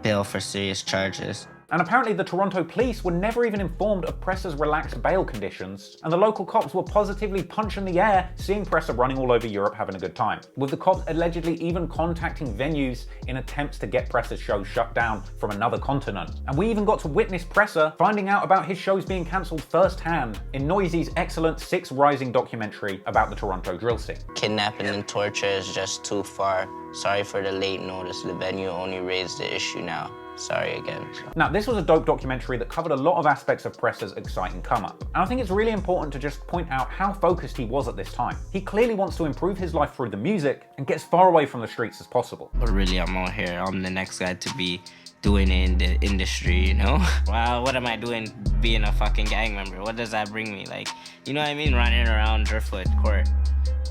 bail for serious charges. And apparently the Toronto police were never even informed of Pressa's relaxed bail conditions, and the local cops were positively punching the air seeing Pressa running all over Europe having a good time, with the cops allegedly even contacting venues in attempts to get Pressa's shows shut down from another continent. And we even got to witness Pressa finding out about his shows being cancelled firsthand in Noisy's excellent 6 Rising documentary about the Toronto drill scene. Kidnapping and torture is just too far. Sorry for the late notice. The venue only raised the issue now. Sorry again. Now, this was a dope documentary that covered a lot of aspects of Pressa's exciting come-up, and I think it's really important to just point out how focused he was at this time. He clearly wants to improve his life through the music and get as far away from the streets as possible. But really, I'm out here. I'm the next guy to be doing it in the industry, you know? Well, what am I doing being a fucking gang member? What does that bring me? Like, you know what I mean? Running around Driftwood court.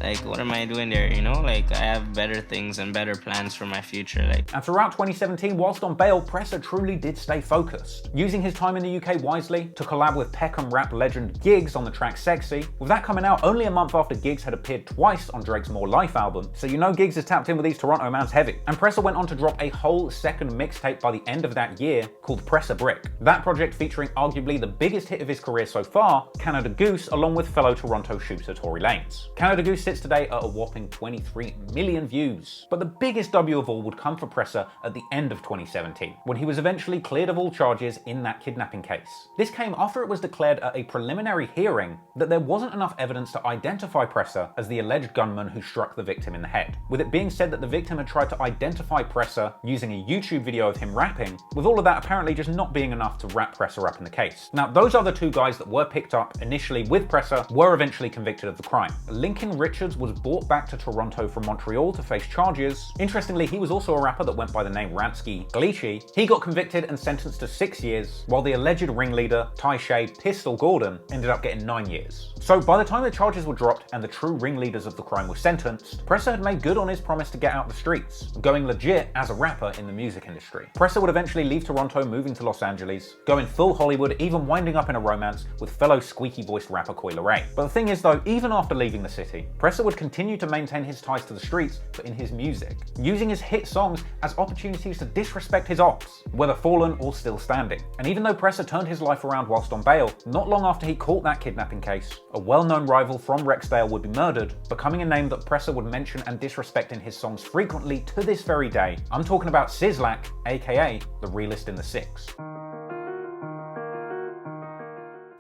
Like, what am I doing there, you know? Like, I have better things and better plans for my future, like. And throughout 2017, whilst on bail, Pressa truly did stay focused, using his time in the UK wisely to collab with Peckham rap legend Giggs on the track Sexy, with that coming out only a month after Giggs had appeared twice on Drake's More Life album, so you know Giggs is tapped in with these Toronto mans heavy. And Pressa went on to drop a whole second mixtape by the end of that year called Pressa Brick. That project featuring arguably the biggest hit of his career so far, Canada Goose, along with fellow Toronto shooter Tory Lanez. Canada Goose sits today at a whopping 23 million views. But the biggest W of all would come for Pressa at the end of 2017, when he was eventually cleared of all charges in that kidnapping case. This came after it was declared at a preliminary hearing that there wasn't enough evidence to identify Pressa as the alleged gunman who struck the victim in the head, with it being said that the victim had tried to identify Pressa using a YouTube video of him rapping, with all of that apparently just not being enough to wrap Pressa up in the case. Now, those other 2 guys that were picked up initially with Pressa were eventually convicted of the crime. Lincoln Richards was brought back to Toronto from Montreal to face charges. Interestingly, he was also a rapper that went by the name Ransky Gleachy. He got convicted and sentenced to 6 years, while the alleged ringleader, Ty Shay Pistol Gordon, ended up getting 9 years. So by the time the charges were dropped and the true ringleaders of the crime were sentenced, Pressa had made good on his promise to get out the streets, going legit as a rapper in the music industry. Pressa would eventually leave Toronto, moving to Los Angeles, going full Hollywood, even winding up in a romance with fellow squeaky-voiced rapper Coi Leray. But the thing is though, even after leaving the city, Pressa would continue to maintain his ties to the streets, but in his music, using his hit songs as opportunities to disrespect his ops, whether fallen or still standing. And even though Pressa turned his life around whilst on bail, not long after he caught that kidnapping case, a well-known rival from Rexdale would be murdered, becoming a name that Pressa would mention and disrespect in his songs frequently to this very day. I'm talking about Sizzlac, aka the realest in the 6.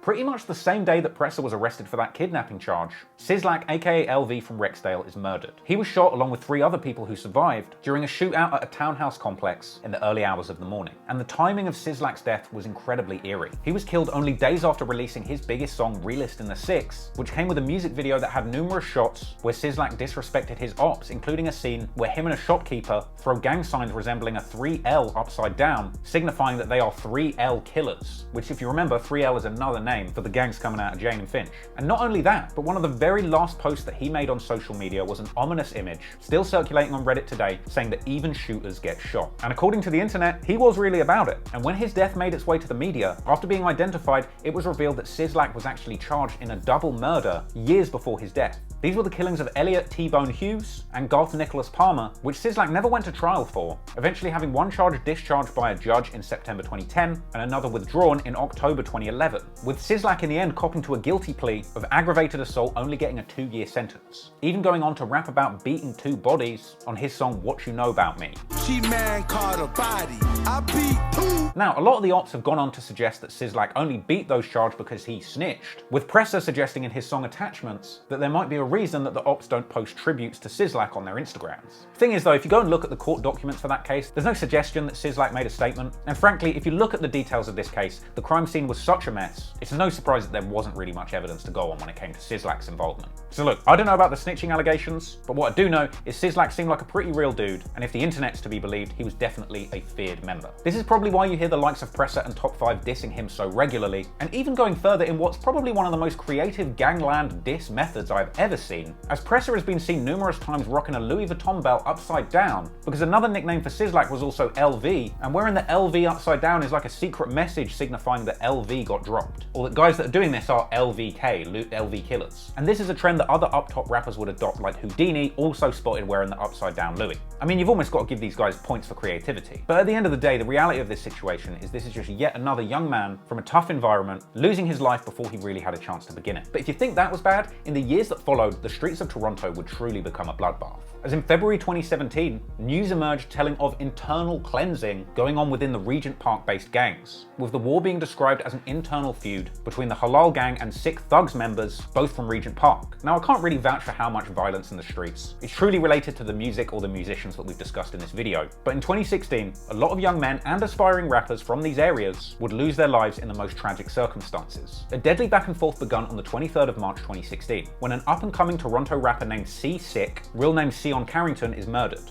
Pretty much the same day that Pressa was arrested for that kidnapping charge, Sizzlac, aka LV from Rexdale, is murdered. He was shot along with 3 other people who survived during a shootout at a townhouse complex in the early hours of the morning. And the timing of Sizzlac's death was incredibly eerie. He was killed only days after releasing his biggest song, Realist in the 6, which came with a music video that had numerous shots where Sizzlac disrespected his ops, including a scene where him and a shopkeeper throw gang signs resembling a 3L upside down, signifying that they are 3L killers, which if you remember, 3L is another name for the gangs coming out of Jane and Finch. And not only that, but one of the very last posts that he made on social media was an ominous image, still circulating on Reddit today, saying that even shooters get shot. And according to the internet, he was really about it. And when his death made its way to the media, after being identified, it was revealed that Sizzlac was actually charged in a double murder years before his death. These were the killings of Elliot T-Bone Hughes and Garth Nicholas Palmer, which Sizzlac never went to trial for, eventually having one charge discharged by a judge in September 2010 and another withdrawn in October 2011, with Sizzlac in the end copping to a guilty plea of aggravated assault, only getting a 2-year sentence, even going on to rap about beating 2 bodies on his song What You Know About Me. She man caught a body, I beat 2. Now, a lot of the ops have gone on to suggest that Sizzlac only beat those charged because he snitched, with Pressa suggesting in his song Attachments that there might be a reason that the ops don't post tributes to Sizzlac on their Instagrams. Thing is though, if you go and look at the court documents for that case, there's no suggestion that Sizzlac made a statement, and frankly, if you look at the details of this case, the crime scene was such a mess, it's no surprise that there wasn't really much evidence to go on when it came to Sizzlac's involvement. So look, I don't know about the snitching allegations, but what I do know is Sizzlac seemed like a pretty real dude, and if the internet's to be believed, he was definitely a feared member. This is probably why you hear the likes of Pressa and Top 5 dissing him so regularly, and even going further in what's probably one of the most creative gangland diss methods I've ever seen, as Pressa has been seen numerous times rocking a Louis Vuitton belt upside down, because another nickname for Sizzlac was also LV, and wearing the LV upside down is like a secret message signifying that LV got dropped, or that guys that are doing this are LVK, LV killers. And this is a trend that other up-top rappers would adopt, like Houdini also spotted wearing the upside down Louis. I mean, you've almost got to give these guys points for creativity. But at the end of the day, the reality of this situation is this is just yet another young man from a tough environment losing his life before he really had a chance to begin it. But if you think that was bad, in the years that followed, the streets of Toronto would truly become a bloodbath. As in February 2017, news emerged telling of internal cleansing going on within the Regent Park-based gangs, with the war being described as an internal feud between the Halal gang and Sick Thugs members, both from Regent Park. Now, I can't really vouch for how much violence in the streets is truly related to the music or the musicians that we've discussed in this video, but in 2016, a lot of young men and aspiring rappers from these areas would lose their lives in the most tragic circumstances. A deadly back and forth begun on the 23rd of March 2016, when an up-and-coming Toronto rapper named C Sick, real name Sion Carrington, is murdered.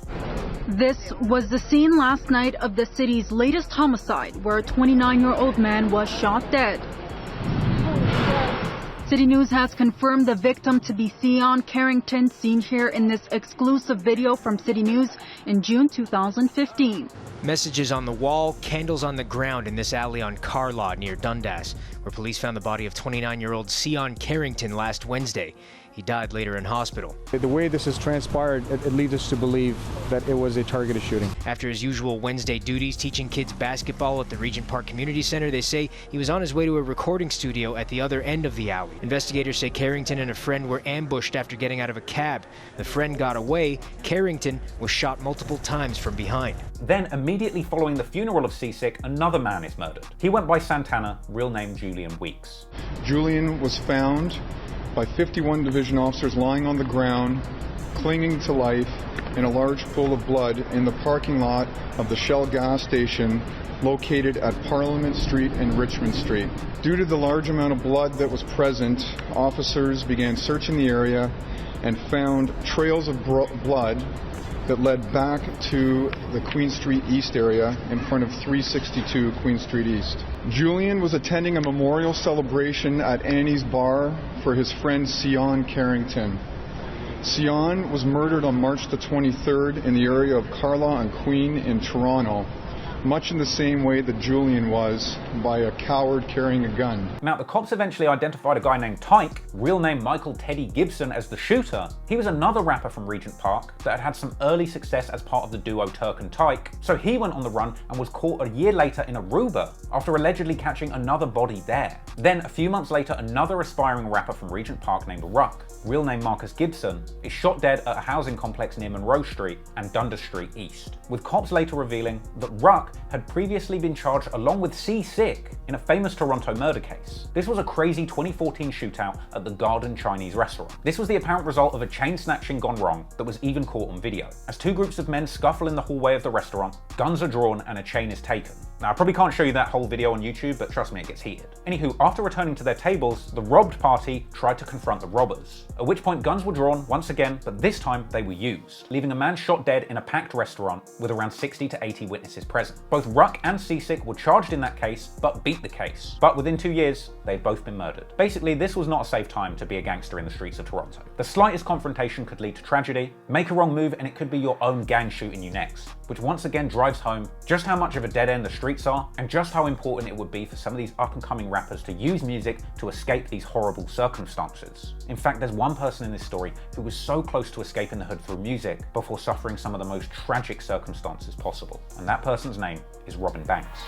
This was the scene last night of the city's latest homicide, where a 29-year-old man was shot dead. City News has confirmed the victim to be Sion Carrington, seen here in this exclusive video from City News in June 2015. Messages on the wall, candles on the ground in this alley on Carlaw near Dundas, where police found the body of 29-year-old Sion Carrington last Wednesday. He died later in hospital. The way this has transpired, it leads us to believe that it was a targeted shooting. After his usual Wednesday duties teaching kids basketball at the Regent Park Community Center, they say he was on his way to a recording studio at the other end of the alley. Investigators say Carrington and a friend were ambushed after getting out of a cab. The friend got away. Carrington was shot multiple times from behind. Then, immediately following the funeral of Seasick, another man is murdered. He went by Santana, real name Julian Weeks. Julian was found by 51 division officers lying on the ground, clinging to life in a large pool of blood in the parking lot of the Shell gas station located at Parliament Street and Richmond Street. Due to the large amount of blood that was present, officers began searching the area and found trails of blood that led back to the Queen Street East area in front of 362 Queen Street East. Julian was attending a memorial celebration at Annie's Bar for his friend Sion Carrington. Sion was murdered on March the 23rd in the area of Carlaw and Queen in Toronto, much in the same way that Julian was, by a coward carrying a gun. Now, the cops eventually identified a guy named Tyke, real name Michael Teddy Gibson, as the shooter. He was another rapper from Regent Park that had had some early success as part of the duo Turk and Tyke, so he went on the run and was caught a year later in Aruba after allegedly catching another body there. Then, a few months later, another aspiring rapper from Regent Park named Ruck, real name Marcus Gibson, is shot dead at a housing complex near Monroe Street and Dundas Street East, with cops later revealing that Ruck had previously been charged along with C Sick in a famous Toronto murder case. This was a crazy 2014 shootout at the Garden Chinese restaurant. This was the apparent result of a chain snatching gone wrong that was even caught on video. As two groups of men scuffle in the hallway of the restaurant, guns are drawn and a chain is taken. Now, I probably can't show you that whole video on YouTube, but trust me, it gets heated. Anywho, after returning to their tables, the robbed party tried to confront the robbers, at which point guns were drawn once again, but this time they were used, leaving a man shot dead in a packed restaurant with around 60 to 80 witnesses present. Both Ruck and Seasick were charged in that case, but beat the case. But within 2 years, they'd both been murdered. Basically, this was not a safe time to be a gangster in the streets of Toronto. The slightest confrontation could lead to tragedy, make a wrong move, and it could be your own gang shooting you next, which once again drives home just how much of a dead end the streets are, and just how important it would be for some of these up-and-coming rappers to use music to escape these horrible circumstances. In fact, there's one person in this story who was so close to escaping the hood through music before suffering some of the most tragic circumstances possible, and that person's name is Robin Banks.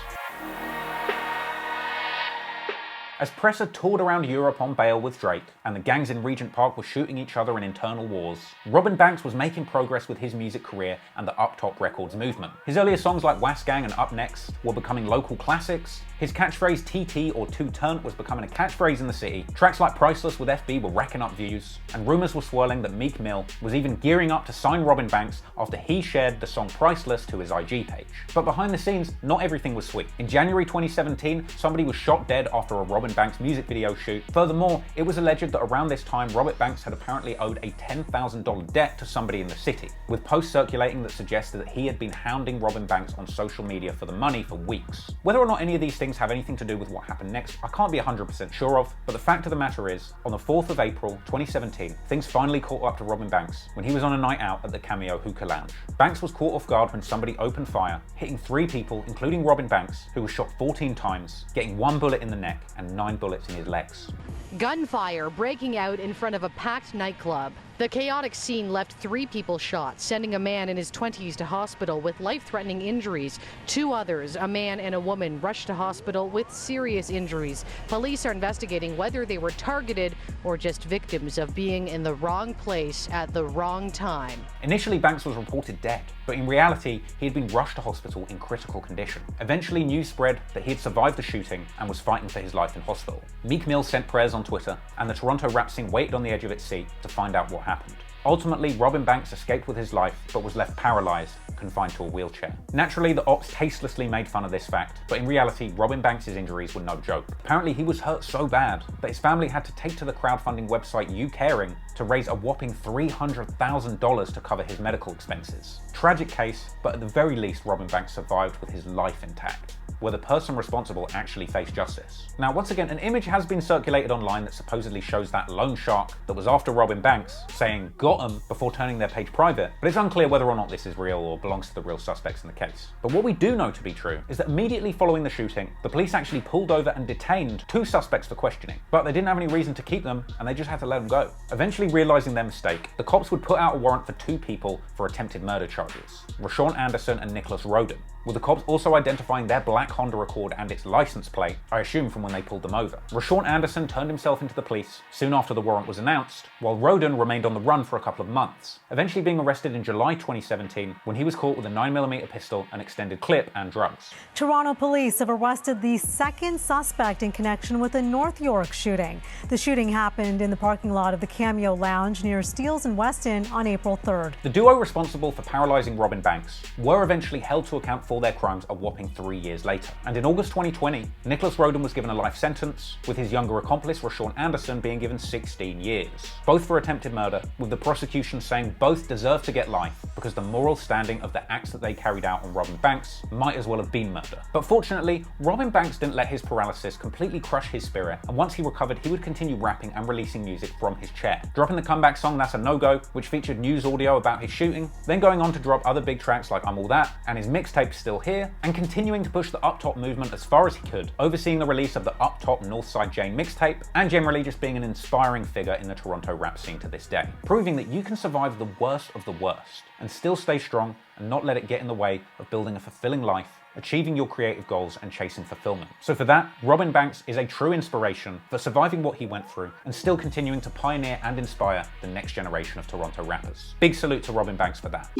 As Pressa toured around Europe on bail with Drake, and the gangs in Regent Park were shooting each other in internal wars, Robin Banks was making progress with his music career and the Up-Top Records movement. His earlier songs like Wassi and Up Next were becoming local classics. His catchphrase TT or Two Turnt was becoming a catchphrase in the city. Tracks like Priceless with FB were racking up views, and rumours were swirling that Meek Mill was even gearing up to sign Robin Banks after he shared the song Priceless to his IG page. But behind the scenes, not everything was sweet. In January 2017, somebody was shot dead after a Robin Banks music video shoot. Furthermore, it was alleged that around this time, Robin Banks had apparently owed a $10,000 debt to somebody in the city, with posts circulating that suggested that he had been hounding Robin Banks on social media for the money for weeks. Whether or not any of these things have anything to do with what happened next, I can't be 100% sure of, but the fact of the matter is, on the 4th of April 2017, things finally caught up to Robin Banks when he was on a night out at the Cameo Hookah Lounge. Banks was caught off guard when somebody opened fire, hitting 3 people, including Robin Banks, who was shot 14 times, getting 1 bullet in the neck and 9 bullets in his legs. Gunfire breaking out in front of a packed nightclub. The chaotic scene left 3 people shot, sending a man in his 20s to hospital with life-threatening injuries. 2 others, a man and a woman, rushed to hospital with serious injuries. Police are investigating whether they were targeted or just victims of being in the wrong place at the wrong time. Initially, Banks was reported dead, but in reality, he had been rushed to hospital in critical condition. Eventually, news spread that he had survived the shooting and was fighting for his life in hospital. Meek Mill sent prayers on Twitter, and the Toronto rap scene waited on the edge of its seat to find out what happened. Ultimately, Robin Banks escaped with his life, but was left paralysed, confined to a wheelchair. Naturally, the ops tastelessly made fun of this fact, but in reality, Robin Banks' injuries were no joke. Apparently, he was hurt so bad that his family had to take to the crowdfunding website YouCaring to raise a whopping $300,000 to cover his medical expenses. Tragic case, but at the very least, Robin Banks survived with his life intact, where the person responsible actually faced justice. Now, once again, an image has been circulated online that supposedly shows that loan shark that was after Robin Banks saying "got him" before turning their page private, but it's unclear whether or not this is real or belongs to the real suspects in the case. But what we do know to be true is that immediately following the shooting, the police actually pulled over and detained 2 suspects for questioning, but they didn't have any reason to keep them and they just had to let them go. Eventually realising their mistake, the cops would put out a warrant for 2 people for attempted murder charges, Rashawn Anderson and Nicholas Roden, with the cops also identifying their black Honda Accord and its license plate, I assume from when they pulled them over. Rashawn Anderson turned himself into the police soon after the warrant was announced, while Roden remained on the run for a couple of months, eventually being arrested in July 2017 when he was caught with a 9mm pistol, an extended clip, and drugs. Toronto police have arrested the 2nd suspect in connection with the North York shooting. The shooting happened in the parking lot of the Cameo Lounge near Steeles and Weston on April 3rd. The duo responsible for paralysing Robin Banks were eventually held to account for their crimes a whopping 3 years later. And in August 2020, Nicholas Roden was given a life sentence, with his younger accomplice Rashawn Anderson being given 16 years, both for attempted murder, with the prosecution saying both deserve to get life because the moral standing of the acts that they carried out on Robin Banks might as well have been murder. But fortunately, Robin Banks didn't let his paralysis completely crush his spirit, and once he recovered, he would continue rapping and releasing music from his chair, dropping the comeback song That's a No-Go, which featured news audio about his shooting, then going on to drop other big tracks like I'm All That, and his mixtape Still Here, and continuing to push the Up-Top movement as far as he could, overseeing the release of the Up-Top Northside Jane mixtape, and generally just being an inspiring figure in the Toronto rap scene to this day, proving that you can survive the worst of the worst and still stay strong and not let it get in the way of building a fulfilling life, achieving your creative goals and chasing fulfillment. So for that, Robin Banks is a true inspiration for surviving what he went through and still continuing to pioneer and inspire the next generation of Toronto rappers. Big salute to Robin Banks for that.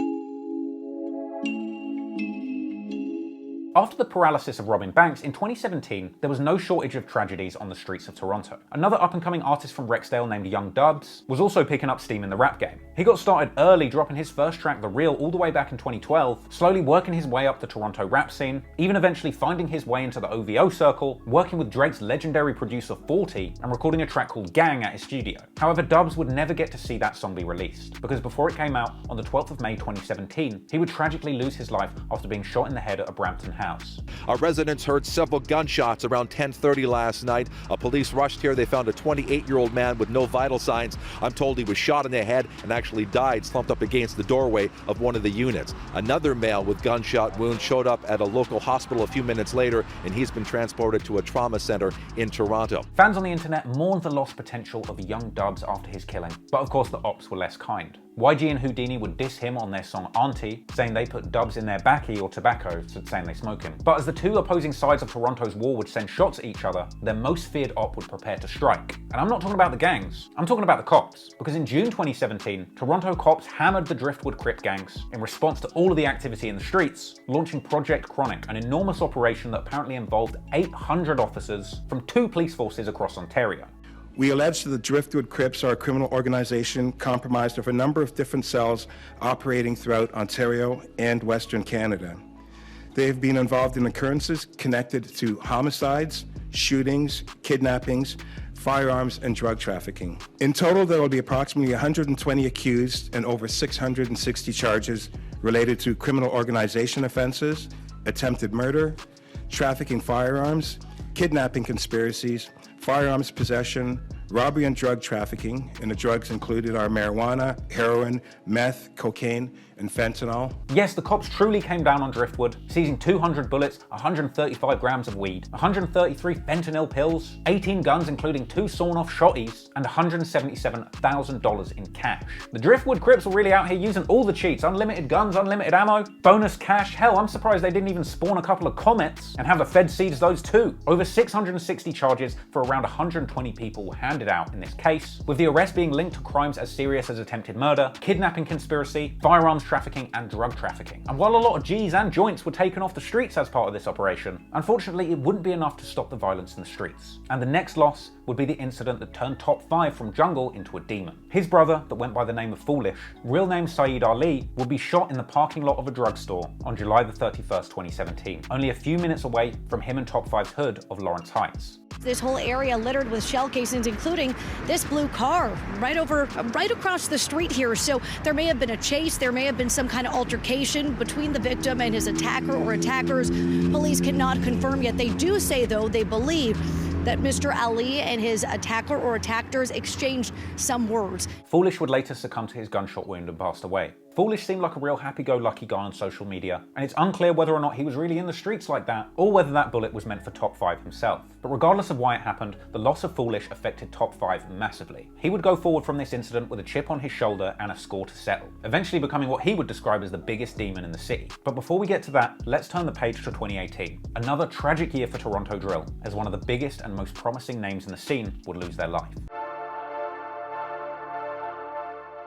After the paralysis of Robin Banks, in 2017, there was no shortage of tragedies on the streets of Toronto. Another up-and-coming artist from Rexdale named Young Dubz was also picking up steam in the rap game. He got started early, dropping his first track, The Real, all the way back in 2012, slowly working his way up the Toronto rap scene, even eventually finding his way into the OVO circle, working with Drake's legendary producer 40, and recording a track called Gang at his studio. However, Dubz would never get to see that song be released, because before it came out on the 12th of May 2017, he would tragically lose his life after being shot in the head at a Brampton house. Our residents heard several gunshots around 10:30 last night. Police rushed here. They found a 28-year-old man with no vital signs. I'm told he was shot in the head and actually died slumped up against the doorway of one of the units. Another male with gunshot wounds showed up at a local hospital a few minutes later, and he's been transported to a trauma center in Toronto. Fans on the internet mourned the lost potential of young Dubz after his killing, but of course the ops were less kind. YG and Houdini would diss him on their song Auntie, saying they put Dubz in their baccy or tobacco, so saying they smoke him. But as the two opposing sides of Toronto's war would send shots at each other, their most feared op would prepare to strike. And I'm not talking about the gangs, I'm talking about the cops. Because in June 2017, Toronto cops hammered the Driftwood Crip gangs in response to all of the activity in the streets, launching Project Chronic, an enormous operation that apparently involved 800 officers from 2 police forces across Ontario. We allege that the Driftwood Crips are a criminal organization comprised of a number of different cells operating throughout Ontario and Western Canada. They have been involved in occurrences connected to homicides, shootings, kidnappings, firearms, and drug trafficking. In total, there will be approximately 120 accused and over 660 charges related to criminal organization offenses, attempted murder, trafficking firearms, kidnapping conspiracies, firearms possession, robbery and drug trafficking, and the drugs included are marijuana, heroin, meth, cocaine, and fentanyl. Yes, the cops truly came down on Driftwood, seizing 200 bullets, 135 grams of weed, 133 fentanyl pills, 18 guns including 2 sawn-off shotties, and $177,000 in cash. The Driftwood Crips were really out here using all the cheats: unlimited guns, unlimited ammo, bonus cash. Hell, I'm surprised they didn't even spawn a couple of comets and have the Fed seize those too. Over 660 charges for around 120 people were handed out in this case, with the arrest being linked to crimes as serious as attempted murder, kidnapping conspiracy, firearms trafficking, and drug trafficking. And while a lot of G's and joints were taken off the streets as part of this operation, unfortunately it wouldn't be enough to stop the violence in the streets. And the next loss would be the incident that turned Top 5 from jungle into a demon. His brother, that went by the name of Foolish, real name Saeed Ali, would be shot in the parking lot of a drugstore on July the 31st, 2017, only a few minutes away from him and Top 5's hood of Lawrence Heights. This whole area littered with shell casings, including this blue car right across the street here. So there may have been a chase, there may have been some kind of altercation between the victim and his attacker or attackers. Police cannot confirm yet. They do say, though, they believe that Mr. Ali and his attacker or attackers exchanged some words. Foolish would later succumb to his gunshot wound and passed away. Foolish seemed like a real happy-go-lucky guy on social media, and it's unclear whether or not he was really in the streets like that, or whether that bullet was meant for Top 5 himself. But regardless of why it happened, the loss of Foolish affected Top 5 massively. He would go forward from this incident with a chip on his shoulder and a score to settle, eventually becoming what he would describe as the biggest demon in the city. But before we get to that, let's turn the page to 2018. Another tragic year for Toronto drill, as one of the biggest and most promising names in the scene would lose their life.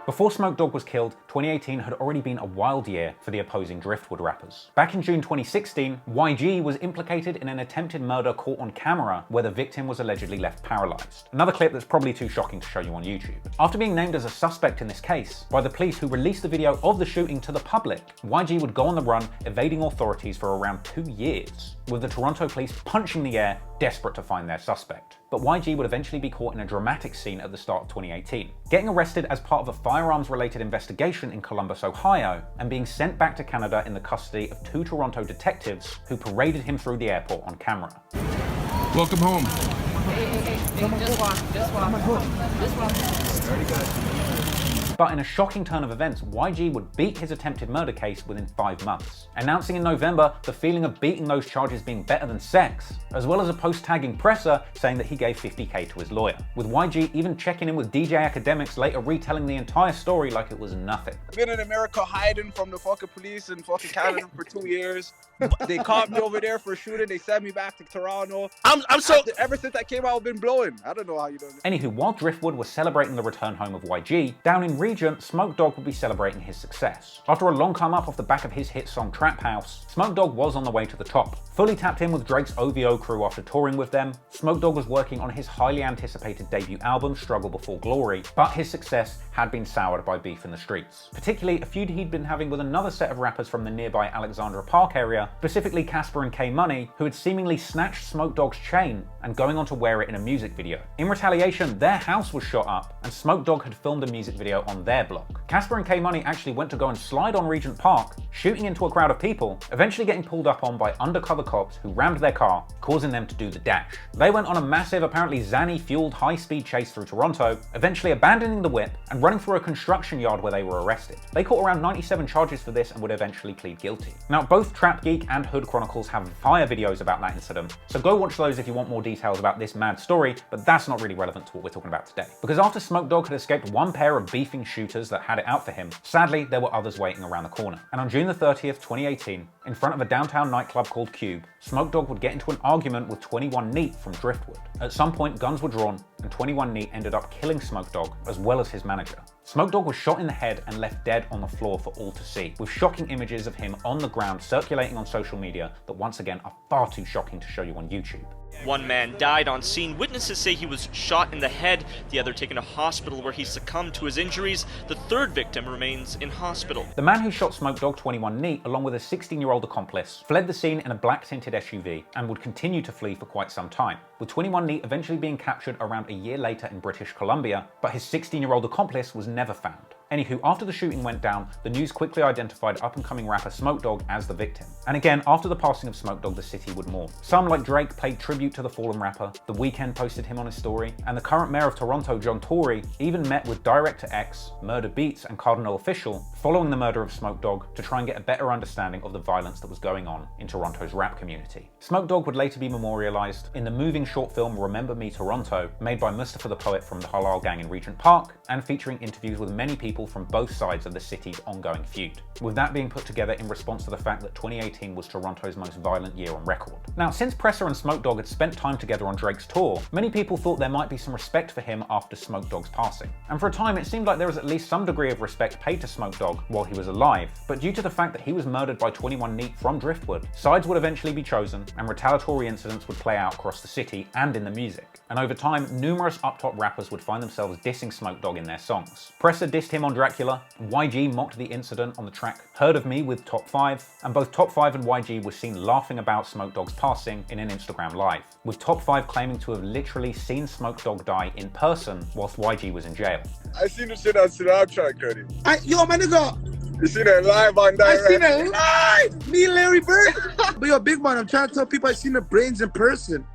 Before Smoke Dawg was killed, 2018 had already been a wild year for the opposing Driftwood rappers. Back in June 2016, YG was implicated in an attempted murder caught on camera where the victim was allegedly left paralyzed. Another clip that's probably too shocking to show you on YouTube. After being named as a suspect in this case by the police who released the video of the shooting to the public, YG would go on the run, evading authorities for around 2 years, with the Toronto police punching the air, desperate to find their suspect. But YG would eventually be caught in a dramatic scene at the start of 2018, getting arrested as part of a firearms-related investigation in Columbus, Ohio, and being sent back to Canada in the custody of 2 Toronto detectives who paraded him through the airport on camera. Welcome home. Just walk. Very good. But in a shocking turn of events, YG would beat his attempted murder case within 5 months, announcing in November the feeling of beating those charges being better than sex, as well as a post tagging Pressa saying that he gave $50K to his lawyer, with YG even checking in with DJ Academics later retelling the entire story like it was nothing. I've been in America hiding from the fucking police in fucking Canada for 2 years. They caught me over there for shooting. They sent me back to Toronto. Ever since I came out, I've been blowing. I don't know how you do this. Anywho, while Driftwood was celebrating the return home of YG, down in Regent, Smoke Dawg would be celebrating his success. After a long come up off the back of his hit song Trap House, Smoke Dawg was on the way to the top. Fully tapped in with Drake's OVO crew after touring with them, Smoke Dawg was working on his highly anticipated debut album, Struggle Before Glory, but his success had been soured by beef in the streets. Particularly a feud he'd been having with another set of rappers from the nearby Alexandra Park area, specifically Casper and K Money, who had seemingly snatched Smoke Dawg's chain and going on to wear it in a music video. In retaliation, their house was shot up, and Smoke Dawg had filmed a music video on their block. Casper and K Money actually went to go and slide on Regent Park, shooting into a crowd of people, eventually getting pulled up on by undercover cops who rammed their car, causing them to do the dash. They went on a massive, apparently Zanny-fueled high-speed chase through Toronto, eventually abandoning the whip and running through a construction yard where they were arrested. They caught around 97 charges for this and would eventually plead guilty. Now, both Trap Geek and Hood Chronicles have fire videos about that incident, so go watch those if you want more details about this mad story, but that's not really relevant to what we're talking about today. Because after Smoke Dawg had escaped one pair of beefing shooters that had it out for him, sadly there were others waiting around the corner. And on June the 30th, 2018, in front of a downtown nightclub called Cube, Smoke Dawg would get into an argument with 21 Neat from Driftwood. At some point, guns were drawn, and 21 Neat ended up killing Smoke Dawg as well as his manager. Smoke Dawg was shot in the head and left dead on the floor for all to see, with shocking images of him on the ground circulating on social media that once again are far too shocking to show you on YouTube. One man died on scene. Witnesses say he was shot in the head, the other taken to hospital where he succumbed to his injuries. The third victim remains in hospital. The man who shot Smoke Dawg 21 Neat, along with a 16-year-old accomplice, fled the scene in a black-tinted SUV and would continue to flee for quite some time, with 21 Neat eventually being captured around a year later in British Columbia, but his 16-year-old accomplice was never found. Anywho, after the shooting went down, the news quickly identified up-and-coming rapper Smoke Dawg as the victim. And again, after the passing of Smoke Dawg, the city would mourn. Some, like Drake, paid tribute to the fallen rapper, The Weeknd posted him on his story, and the current mayor of Toronto, John Tory, even met with Director X, Murda Beats, and Cardinal Official following the murder of Smoke Dawg to try and get a better understanding of the violence that was going on in Toronto's rap community. Smoke Dawg would later be memorialized in the moving short film Remember Me Toronto, made by Mustafa the Poet from the Halal Gang in Regent Park, and featuring interviews with many people from both sides of the city's ongoing feud, with that being put together in response to the fact that 2018 was Toronto's most violent year on record. Now, since Pressa and Smoke Dawg had spent time together on Drake's tour, many people thought there might be some respect for him after Smoke Dawg's passing. And for a time, it seemed like there was at least some degree of respect paid to Smoke Dawg while he was alive, but due to the fact that he was murdered by 21 Neat from Driftwood, sides would eventually be chosen and retaliatory incidents would play out across the city and in the music. And over time, numerous up-top rappers would find themselves dissing Smoke Dawg in their songs. Pressa dissed him on Dracula, YG mocked the incident on the track Heard of Me with Top 5, and both Top 5 and YG were seen laughing about Smoke Dawg's passing in an Instagram live, with Top 5 claiming to have literally seen Smoke Dawg die in person whilst YG was in jail. I seen the shit on Snapchat, Cuddy. Yo, my nigga. You seen it live on direct? I seen it live! Me and Larry Bird. But yo, big man, I'm trying to tell people I seen the brains in person.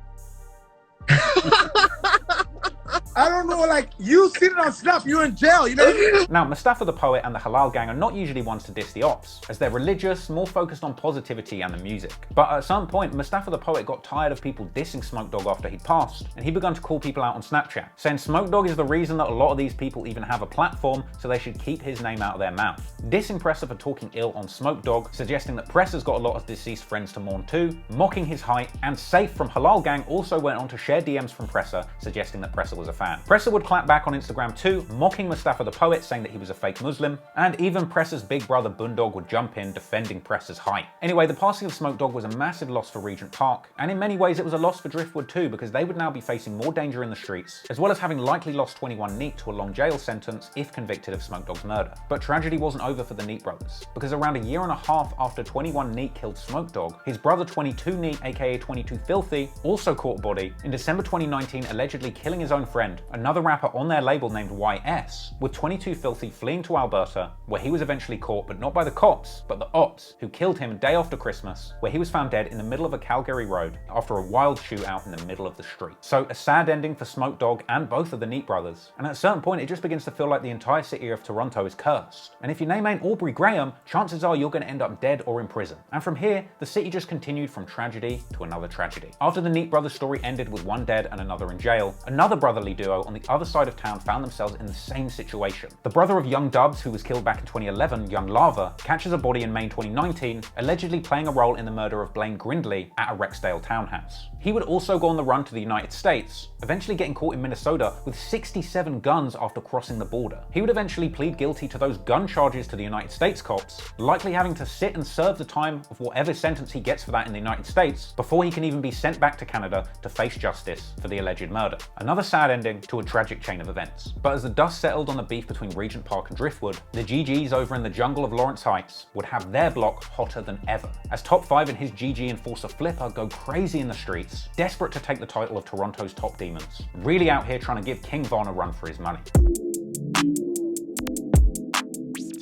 I don't know, like, you seen it on Snap, you're in jail, you know? Now, Mustafa the Poet and the Halal Gang are not usually ones to diss the ops, as they're religious, more focused on positivity and the music. But at some point, Mustafa the Poet got tired of people dissing Smoke Dawg after he'd passed, and he began to call people out on Snapchat, saying Smoke Dawg is the reason that a lot of these people even have a platform, so they should keep his name out of their mouth. Dissing Pressa for talking ill on Smoke Dawg, suggesting that Pressa's got a lot of deceased friends to mourn too, mocking his height, and Safe from Halal Gang also went on to share DMs from Pressa, suggesting that Pressa was a fan. Pressa would clap back on Instagram too, mocking Mustafa the Poet, saying that he was a fake Muslim, and even Pressa's big brother Boondog would jump in, defending Pressa's height. Anyway, the passing of Smoke Dawg was a massive loss for Regent Park, and in many ways it was a loss for Driftwood too, because they would now be facing more danger in the streets, as well as having likely lost 21 Neat to a long jail sentence if convicted of Smoke Dawg's murder. But tragedy wasn't over for the Neat brothers, because around a year and a half after 21 Neat killed Smoke Dawg, his brother 22 Neat, aka 22 Filthy, also caught a body in December 2019, allegedly killing his own friend, another rapper on their label named YS, with 22 Filthy fleeing to Alberta, where he was eventually caught, but not by the cops, but the ops, who killed him a day after Christmas, where he was found dead in the middle of a Calgary road after a wild shootout in the middle of the street. So a sad ending for Smoke Dawg and both of the Neat brothers, and at a certain point it just begins to feel like the entire city of Toronto is cursed. And if your name ain't Aubrey Graham, chances are you're going to end up dead or in prison. And from here, the city just continued from tragedy to another tragedy. After the Neat brothers story ended with one dead and another in jail, another brotherly duo on the other side of town found themselves in the same situation. The brother of young Dubz, who was killed back in 2011, young Lava, catches a body in May 2019, allegedly playing a role in the murder of Blaine Grindley at a Rexdale townhouse. He would also go on the run to the United States, eventually getting caught in Minnesota with 67 guns after crossing the border. He would eventually plead guilty to those gun charges to the United States cops, likely having to sit and serve the time of whatever sentence he gets for that in the United States before he can even be sent back to Canada to face justice for the alleged murder. Another sad ending to a tragic chain of events. But as the dust settled on the beef between Regent Park and Driftwood, the GGs over in the jungle of Lawrence Heights would have their block hotter than ever, as Top 5 and his GG enforcer Flipper go crazy in the streets, desperate to take the title of Toronto's top demons, really out here trying to give King Von a run for his money.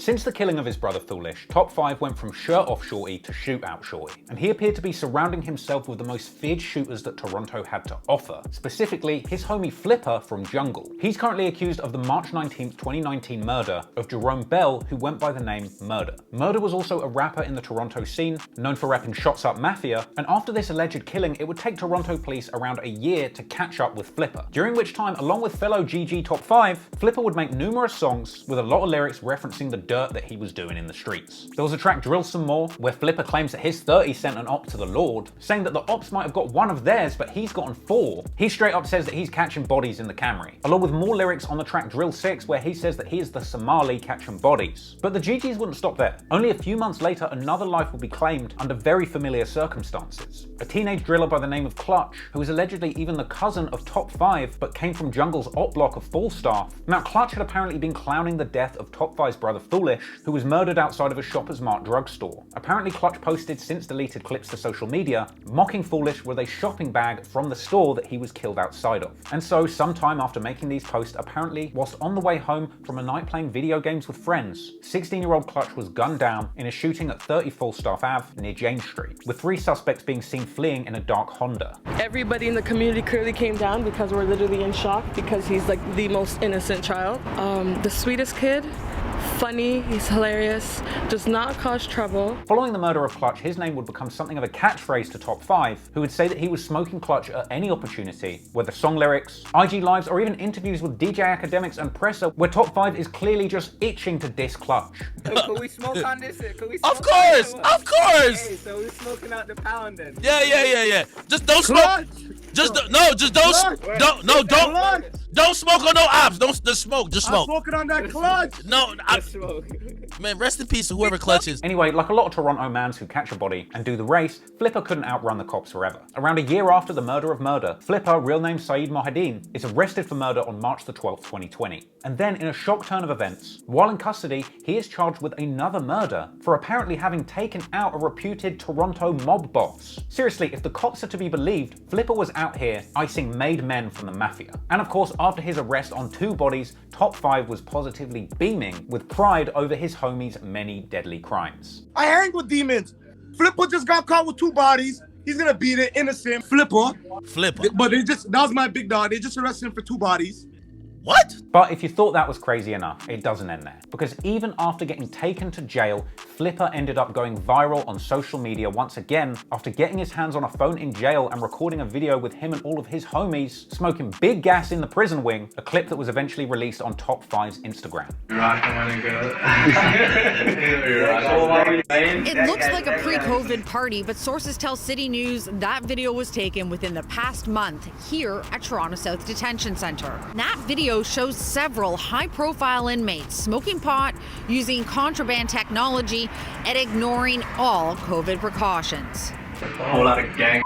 Since the killing of his brother Foolish, Top 5 went from shirt off shorty to shootout shorty, and he appeared to be surrounding himself with the most feared shooters that Toronto had to offer, specifically his homie Flipper from Jungle. He's currently accused of the March 19th, 2019 murder of Jerome Bell, who went by the name Murda. Murda was also a rapper in the Toronto scene, known for rapping Shots Up Mafia, and after this alleged killing, it would take Toronto police around a year to catch up with Flipper, during which time, along with fellow GG Top 5, Flipper would make numerous songs with a lot of lyrics referencing the dirt that he was doing in the streets. There was a track Drill Some More, where Flipper claims that his 30 sent an op to the Lord, saying that the ops might have got one of theirs, but he's gotten 4. He straight up says that he's catching bodies in the Camry, along with more lyrics on the track Drill 6, where he says that he is the Somali catching bodies. But the GGs wouldn't stop there. Only a few months later, another life would be claimed under very familiar circumstances. A teenage driller by the name of Clutch, who is allegedly even the cousin of Top 5, but came from Jungle's op block of Falstaff. Now, Clutch had apparently been clowning the death of Top 5's brother Foolish, who was murdered outside of a Shoppers Mart drugstore. Apparently, Clutch posted since deleted clips to social media, mocking Foolish with a shopping bag from the store that he was killed outside of. And so, sometime after making these posts, apparently, whilst on the way home from a night playing video games with friends, 16-year-old Clutch was gunned down in a shooting at 30 Falstaff Ave near James Street, with 3 suspects being seen fleeing in a dark Honda. Everybody in the community clearly came down because we're literally in shock because he's like the most innocent child. The sweetest kid. Funny, he's hilarious, does not cause trouble. Following the murder of Clutch, his name would become something of a catchphrase to Top 5, who would say that he was smoking Clutch at any opportunity, whether song lyrics, IG lives, or even interviews with DJ Academics and Pressa, where Top 5 is clearly just itching to diss Clutch. Can we smoke on this? Of course! Of course! Hey, so we're smoking out the pound then. Yeah. Just don't smoke. Just don't smoke on no ops. Don't smoke. Just smoke. I'm smoking on that Clutch. No, man, rest in peace to whoever clutches. Anyway, like a lot of Toronto mans who catch a body and do the race, Flipper couldn't outrun the cops forever. Around a year after the murder of Murda, Flipper, real name Saeed Mohideen, is arrested for murder on March the 12th, 2020. And then, in a shock turn of events, while in custody, he is charged with another murder for apparently having taken out a reputed Toronto mob boss. Seriously, if the cops are to be believed, Flipper was out here icing made men from the mafia. And of course, after his arrest on 2 bodies, Top 5 was positively beaming with pride over his homie's many deadly crimes. I hang with demons. Flipper just got caught with 2 bodies. He's gonna beat it, innocent. Flipper. But that was my big dog. They just arrested him for 2 bodies. What? But if you thought that was crazy enough, it doesn't end there. Because even after getting taken to jail, Flipper ended up going viral on social media once again after getting his hands on a phone in jail and recording a video with him and all of his homies smoking big gas in the prison wing, a clip that was eventually released on Top 5's Instagram. It looks like a pre-COVID party, but sources tell City News that video was taken within the past month here at Toronto South Detention Centre. That video shows several high-profile inmates smoking pot, using contraband technology, and ignoring all COVID precautions. A whole lot of gang.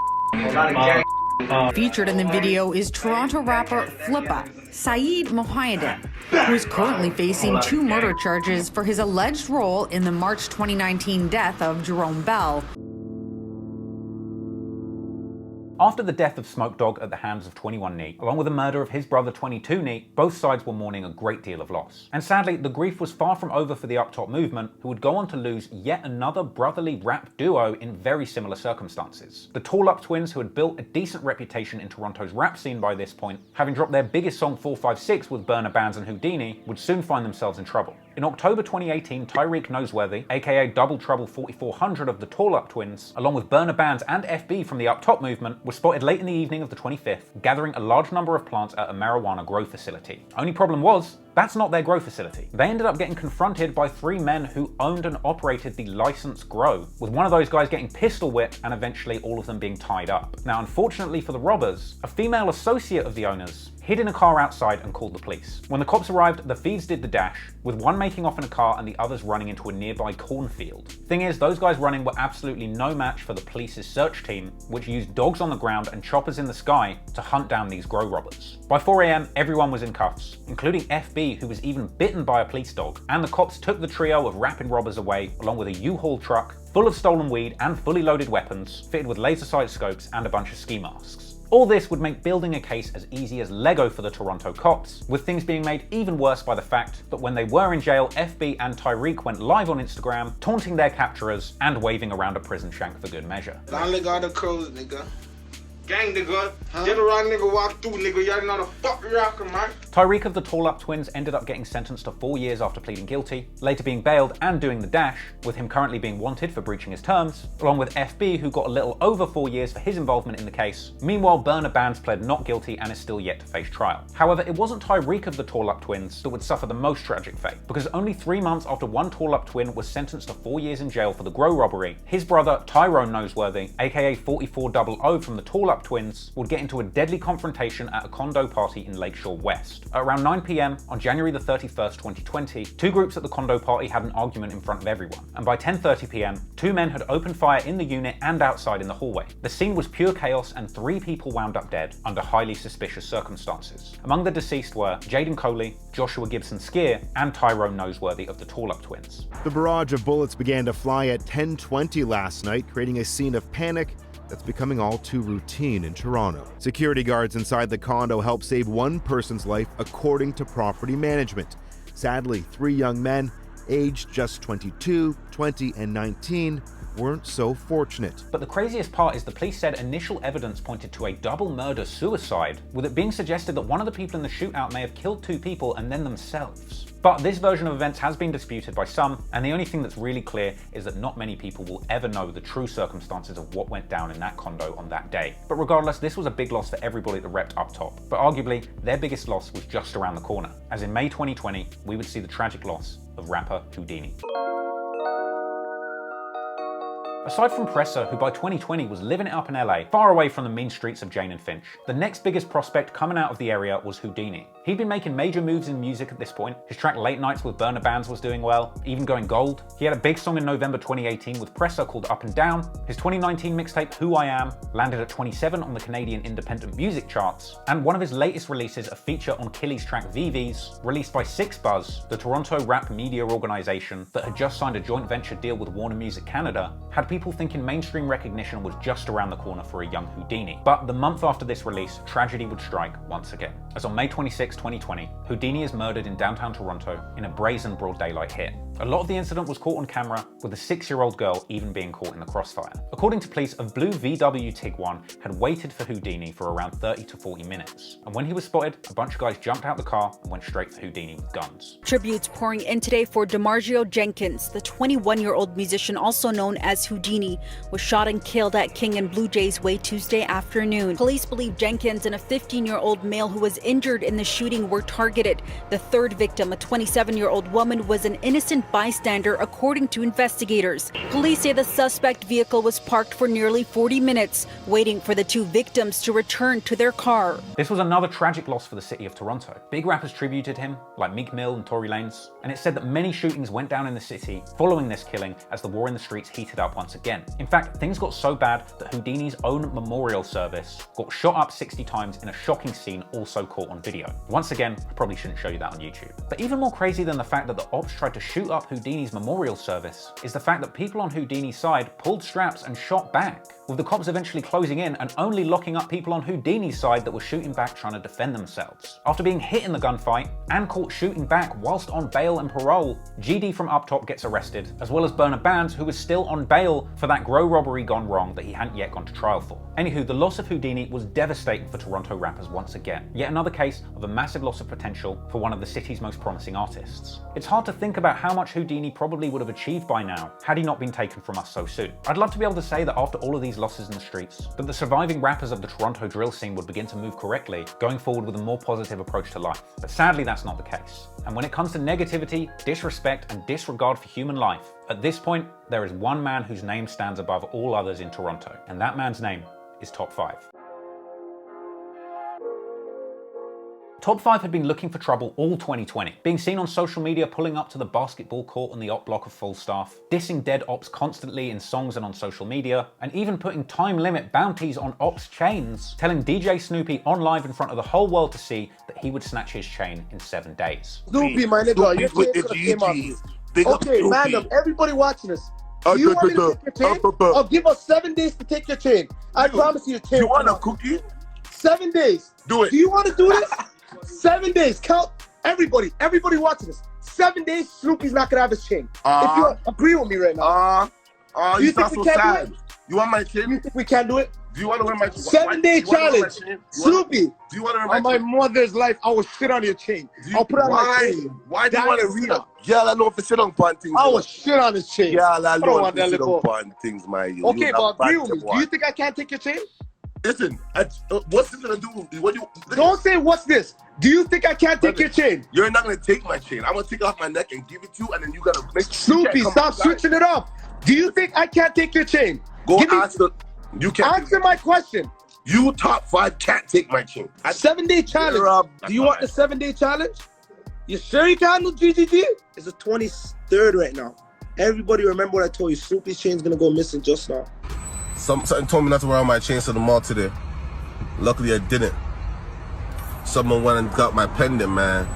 Featured in the video is Toronto rapper Flipper, Saeed Mohideen, who is currently facing 2 murder charges for his alleged role in the March 2019 death of Jerome Bell. After the death of Smoke Dawg at the hands of 21 Neat, along with the murder of his brother 22 Neat, both sides were mourning a great deal of loss. And sadly, the grief was far from over for the Up Top movement, who would go on to lose yet another brotherly rap duo in very similar circumstances. The Tallup twins, who had built a decent reputation in Toronto's rap scene by this point, having dropped their biggest song 456 with Burna Bands and Houdini, would soon find themselves in trouble. In October 2018, Tyreek Noseworthy, aka Double Trouble 4400 of the Tallup twins, along with Burna Bands and FB from the Up Top movement, were spotted late in the evening of the 25th, gathering a large number of plants at a marijuana grow facility. Only problem was, that's not their grow facility. They ended up getting confronted by 3 men who owned and operated the licensed grow, with one of those guys getting pistol whipped and eventually all of them being tied up. Now, unfortunately for the robbers, a female associate of the owners hid in a car outside and called the police. When the cops arrived, the thieves did the dash, with one making off in a car and the others running into a nearby cornfield. Thing is, those guys running were absolutely no match for the police's search team, which used dogs on the ground and choppers in the sky to hunt down these grow robbers. By 4 AM, everyone was in cuffs, including FB, who was even bitten by a police dog, and the cops took the trio of rapping robbers away, along with a U-Haul truck full of stolen weed and fully loaded weapons, fitted with laser sight scopes and a bunch of ski masks. All this would make building a case as easy as Lego for the Toronto cops, with things being made even worse by the fact that when they were in jail, FB and Tyreek went live on Instagram, taunting their capturers and waving around a prison shank for good measure. Lonely got the crows, nigga. Gang nigga, get around nigga, walk through nigga, y'all know the fuck rocker, man. Tyreek of the Tallup twins ended up getting sentenced to 4 years after pleading guilty, later being bailed and doing the dash, with him currently being wanted for breaching his terms, along with FB, who got a little over 4 years for his involvement in the case. Meanwhile, Burner Bands pled not guilty and is still yet to face trial. However, it wasn't Tyreek of the Tallup twins that would suffer the most tragic fate, because only 3 months after one Tallup twin was sentenced to 4 years in jail for the Grow robbery, his brother Tyrone Noseworthy, aka 4400 from the Tallup twins, would get into a deadly confrontation at a condo party in Lakeshore West. At around 9 PM on January the 31st, 2020, two groups at the condo party had an argument in front of everyone, and by 10:30 PM, two men had opened fire in the unit and outside in the hallway. The scene was pure chaos and 3 people wound up dead under highly suspicious circumstances. Among the deceased were Jaden Coley, Joshua Gibson Skier, and Tyrone Noseworthy of the Tallup twins. The barrage of bullets began to fly at 10:20 last night, creating a scene of panic that's becoming all too routine in Toronto. Security guards inside the condo helped save one person's life according to property management. Sadly, 3 young men, aged just 22, 20, and 19, weren't so fortunate. But the craziest part is the police said initial evidence pointed to a double murder-suicide, with it being suggested that one of the people in the shootout may have killed 2 people and then themselves. But this version of events has been disputed by some, and the only thing that's really clear is that not many people will ever know the true circumstances of what went down in that condo on that day. But regardless, this was a big loss for everybody that repped up top. But arguably, their biggest loss was just around the corner, as in May 2020, we would see the tragic loss of rapper Houdini. Aside from Pressa, who by 2020 was living it up in LA, far away from the mean streets of Jane and Finch, the next biggest prospect coming out of the area was Houdini. He'd been making major moves in music at this point. His track Late Nights with Burner Bands was doing well, even going gold. He had a big song in November 2018 with Pressa called Up and Down. His 2019 mixtape Who I Am landed at 27 on the Canadian independent music charts, and one of his latest releases, a feature on Killy's track VVs, released by 6buzz, the Toronto rap media organisation that had just signed a joint venture deal with Warner Music Canada, had people thinking mainstream recognition was just around the corner for a young Houdini. But the month after this release, tragedy would strike once again, as on May 26, 2020, Houdini is murdered in downtown Toronto in a brazen broad daylight hit. A lot of the incident was caught on camera, with a 6-year-old girl even being caught in the crossfire. According to police, a blue VW Tiguan had waited for Houdini for around 30 to 40 minutes, and when he was spotted, a bunch of guys jumped out the car and went straight for Houdini with guns. Tributes pouring in today for DeMargio Jenkins, the 21-year-old musician also known as Houdini, was shot and killed at King and Blue Jays Way Tuesday afternoon. Police believe Jenkins and a 15-year-old male who was injured in the shooting were targeted. The third victim, a 27-year-old woman, was an innocent bystander, according to investigators. Police say the suspect vehicle was parked for nearly 40 minutes, waiting for the 2 victims to return to their car. This was another tragic loss for the city of Toronto. Big rappers tributed him, like Meek Mill and Tory Lanez, and it's said that many shootings went down in the city following this killing as the war in the streets heated up once again. In fact, things got so bad that Houdini's own memorial service got shot up 60 times in a shocking scene also caught on video. Once again, I probably shouldn't show you that on YouTube. But even more crazy than the fact that the ops tried to shoot up Houdini's memorial service is the fact that people on Houdini's side pulled straps and shot back, with the cops eventually closing in and only locking up people on Houdini's side that were shooting back trying to defend themselves. After being hit in the gunfight and caught shooting back whilst on bail and parole, GD from up top gets arrested, as well as Burner Bands, who was still on bail for that Grow robbery gone wrong that he hadn't yet gone to trial for. Anywho, the loss of Houdini was devastating for Toronto rappers once again. Yet another case of a massive loss of potential for one of the city's most promising artists. It's hard to think about how much Houdini probably would have achieved by now had he not been taken from us so soon. I'd love to be able to say that after all of these losses in the streets, that the surviving rappers of the Toronto drill scene would begin to move correctly, going forward with a more positive approach to life. But sadly, that's not the case. And when it comes to negativity, disrespect, and disregard for human life, at this point, there is one man whose name stands above all others in Toronto, and that man's name is Top 5. Top 5 had been looking for trouble all 2020, being seen on social media pulling up to the basketball court on the op block of Falstaff, dissing dead ops constantly in songs and on social media, and even putting time limit bounties on ops chains, telling DJ Snoopy on live in front of the whole world to see that he would snatch his chain in 7 days. Snoopy, my nigga, your chain could have came off. Okay, random, everybody watching this. Do you want me to take your chain? I'll give us 7 days to take your chain. I promise you your chain. You want a cookie? 7 days. Do it. Do you want to do this? 7 days. Count everybody. Everybody watching this. 7 days, Snoopy's not going to have his chain. If you agree with me right now. Do you sound so sad. You want my chain? You think we can't do it? Do you want to wear my chain? 7 day challenge. Snoopy. Do you want to wear my chain? On my mother's life, I will shit on your chain. I'll put on my chain. Why do you want to read it? Yeah, I know if it's sit on things. I will shit on his chain. Yeah, I know if it's sit on things, my. Okay, but agree with me. Do you think I can't take your chain? Listen, what's this gonna do? Don't say what's this. Do you think I can't take your chain? You're not gonna take my chain. I'm gonna take it off my neck and give it to you, and then you gotta make Snoopy, stop switching it up. Do you think I can't take your chain? Go answer. You can't answer my question. You top 5 can't take my chain. 7 day challenge. Do you want the 7 day challenge? You sure you can do GGG? It's the 23rd right now. Everybody remember what I told you. Snoopy's chain's gonna go missing just now. Something told me not to wear my chains to the mall today. Luckily I didn't. Someone went and got my pendant, man.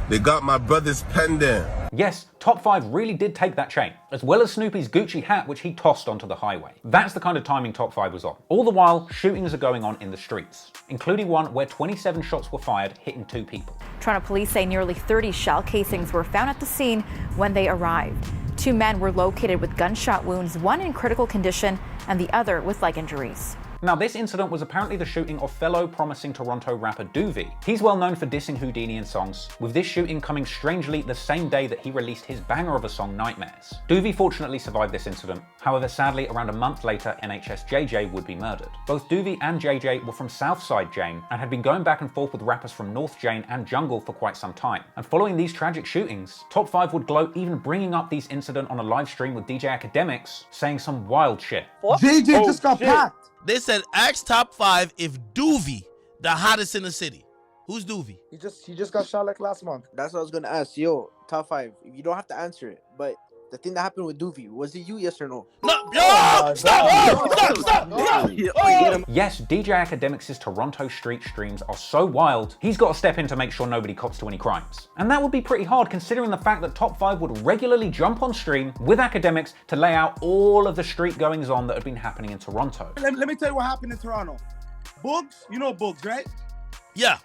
They got my brother's pendant. Yes, Top 5 really did take that chain, as well as Snoopy's Gucci hat, which he tossed onto the highway. That's the kind of timing Top 5 was on. All the while, shootings are going on in the streets, including one where 27 shots were fired, hitting 2 people. Toronto police say nearly 30 shell casings were found at the scene when they arrived. 2 men were located with gunshot wounds, one in critical condition and the other with leg injuries. Now, this incident was apparently the shooting of fellow promising Toronto rapper Dubz. He's well known for dissing Houdini in songs, with this shooting coming strangely the same day that he released his banger of a song, Nightmares. Dubz fortunately survived this incident. However, sadly, around a month later, NHS JJ would be murdered. Both Dubz and JJ were from Southside Jane and had been going back and forth with rappers from North Jane and Jungle for quite some time. And following these tragic shootings, Top 5 would gloat even bringing up these incidents on a live stream with DJ Academics, saying some wild shit. JJ just got packed. They said, ask Top 5 if Dubz the hottest in the city. Who's Dubz? He just got shot like last month. That's what I was gonna ask. Yo, Top 5. You don't have to answer it, but the thing that happened with Dubz, was it you, yes or no? No, stop! Yes, DJ Academics' Toronto street streams are so wild, he's got to step in to make sure nobody cops to any crimes. And that would be pretty hard considering the fact that Top 5 would regularly jump on stream with Academics to lay out all of the street goings on that had been happening in Toronto. Let me tell you what happened in Toronto. Bugs, you know Bugs, right? Yeah.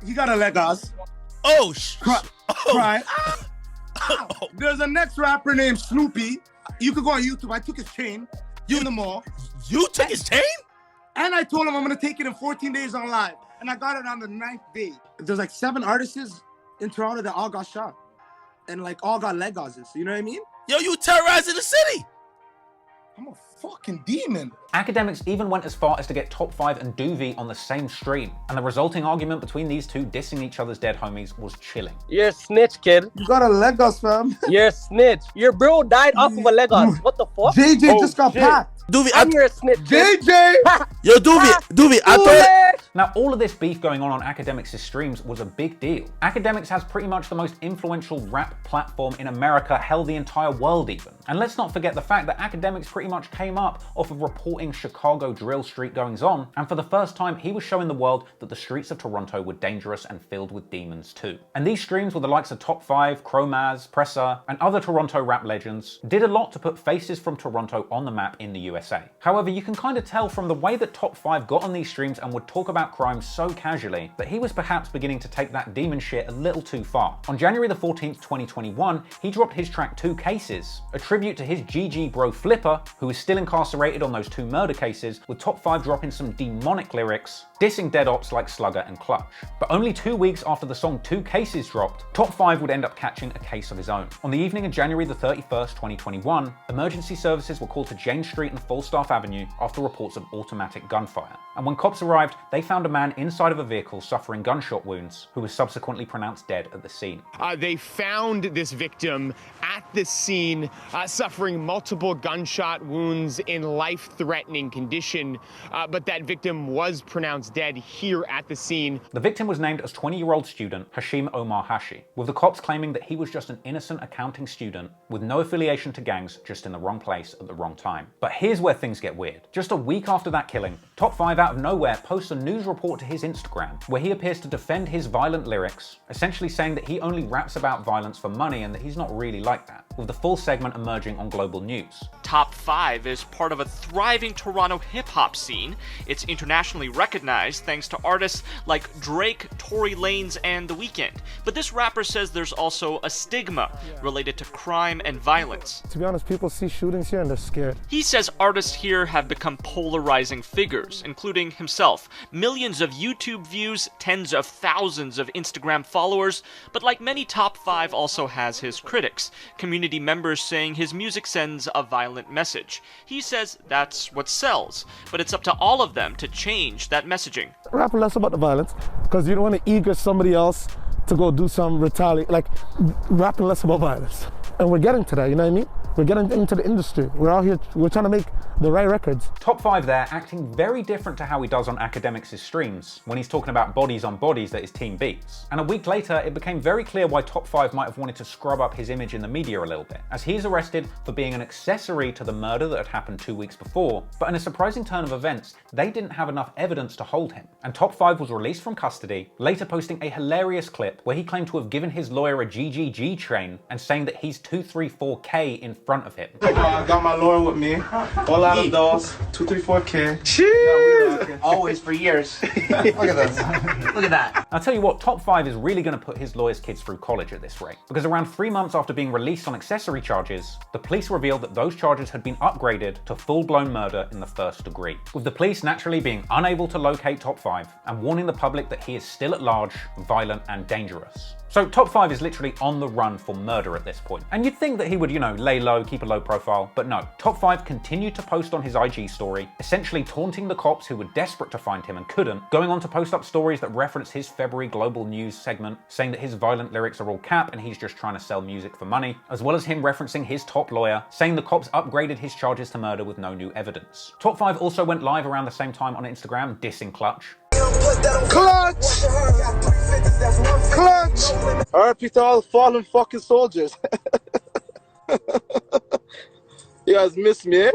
He got a Legos. Oh, Right. There's a next rapper named Snoopy. You could go on YouTube. I took his chain in the mall. You took his chain? And I told him I'm going to take it in 14 days on live. And I got it on the 9th day. There's like 7 artists in Toronto that all got shot. And like all got Legos. You know what I mean? Yo, you terrorizing the city. I'm a fucking demon. Academics even went as far as to get Top 5 and Dubz on the same stream, and the resulting argument between these two dissing each other's dead homies was chilling. You're a snitch, kid. You got a Legos, fam. You're a snitch. Your bro died off of a Legos. What the fuck? JJ just got packed. Dubz, you're a snitch. JJ! Yo, Dubz, I thought... Now, all of this beef going on Academics' streams was a big deal. Academics has pretty much the most influential rap platform in America, hell, the entire world even. And let's not forget the fact that Academics pretty much came up off of reporting Chicago drill street goings on, and for the first time he was showing the world that the streets of Toronto were dangerous and filled with demons too. And these streams with the likes of Top 5, Chromaz, Pressa, and other Toronto rap legends did a lot to put faces from Toronto on the map in the USA. However, you can kind of tell from the way that Top 5 got on these streams and would talk about crime so casually that he was perhaps beginning to take that demon shit a little too far. On January the 14th, 2021, he dropped his track 2 Cases, a tribute to his GG bro Flipper, who is still incarcerated on those 2 murder cases, with Top 5 dropping some demonic lyrics, dissing dead ops like Sluggah and Clutch. But only 2 weeks after the song 2 Cases dropped, Top 5 would end up catching a case of his own. On the evening of January the 31st, 2021, emergency services were called to Jane Street and Falstaff Avenue after reports of automatic gunfire. And when cops arrived, they found a man inside of a vehicle suffering gunshot wounds, who was subsequently pronounced dead at the scene. They found this victim at the scene, suffering multiple gunshot wounds in life-threatening condition, but that victim was pronounced dead here at the scene. The victim was named as 20-year-old student Hashim Omar Hashi, with the cops claiming that he was just an innocent accounting student with no affiliation to gangs, just in the wrong place at the wrong time. But here's where things get weird. Just a week after that killing, Top 5 out of nowhere posts a news report to his Instagram where he appears to defend his violent lyrics, essentially saying that he only raps about violence for money and that he's not really like that. with the full segment emerging on Global News. Top 5 is part of a thriving Toronto hip-hop scene. It's internationally recognized thanks to artists like Drake, Tory Lanez, and The Weeknd. But this rapper says there's also a stigma related to crime and violence. To be honest, people see shootings here and they're scared. He says artists here have become polarizing figures, including himself. Millions of YouTube views, tens of thousands of Instagram followers, but like many Top 5 also has his critics. Community members saying his music sends a violent message. He says that's what sells, but it's up to all of them to change that messaging. Rap less about the violence, because you don't want to eager somebody else to go do some retaliate, like rapping less about violence. And we're getting to that, you know what I mean? We're getting into the industry. We're out here, we're trying to make the right records. Top 5 there, acting very different to how he does on Academics' streams, when he's talking about bodies on bodies that his team beats. And a week later, it became very clear why Top 5 might have wanted to scrub up his image in the media a little bit, as he's arrested for being an accessory to the murder that had happened 2 weeks before, but in a surprising turn of events, they didn't have enough evidence to hold him. And Top 5 was released from custody, later posting a hilarious clip where he claimed to have given his lawyer a GGG train and saying that he's 234K in front of him. I got my lawyer with me. All out of those. 234K. Cheers! Always for years. Look at this. Look at that. I'll tell you what, Top 5 is really going to put his lawyer's kids through college at this rate, because around 3 months after being released on accessory charges, the police revealed that those charges had been upgraded to full-blown murder in the first degree, with the police naturally being unable to locate Top 5 and warning the public that he is still at large, violent and dangerous. So Top 5 is literally on the run for murder at this point. And you'd think that he would, lay low, keep a low profile, but no. Top 5 continued to post on his IG story, essentially taunting the cops who were desperate to find him and couldn't, going on to post up stories that reference his February Global News segment, saying that his violent lyrics are all cap and he's just trying to sell music for money, as well as him referencing his top lawyer, saying the cops upgraded his charges to murder with no new evidence. Top 5 also went live around the same time on Instagram, dissing Clutch. Clutch! Clutch! RIP to all the fallen fucking soldiers. You guys miss me, eh?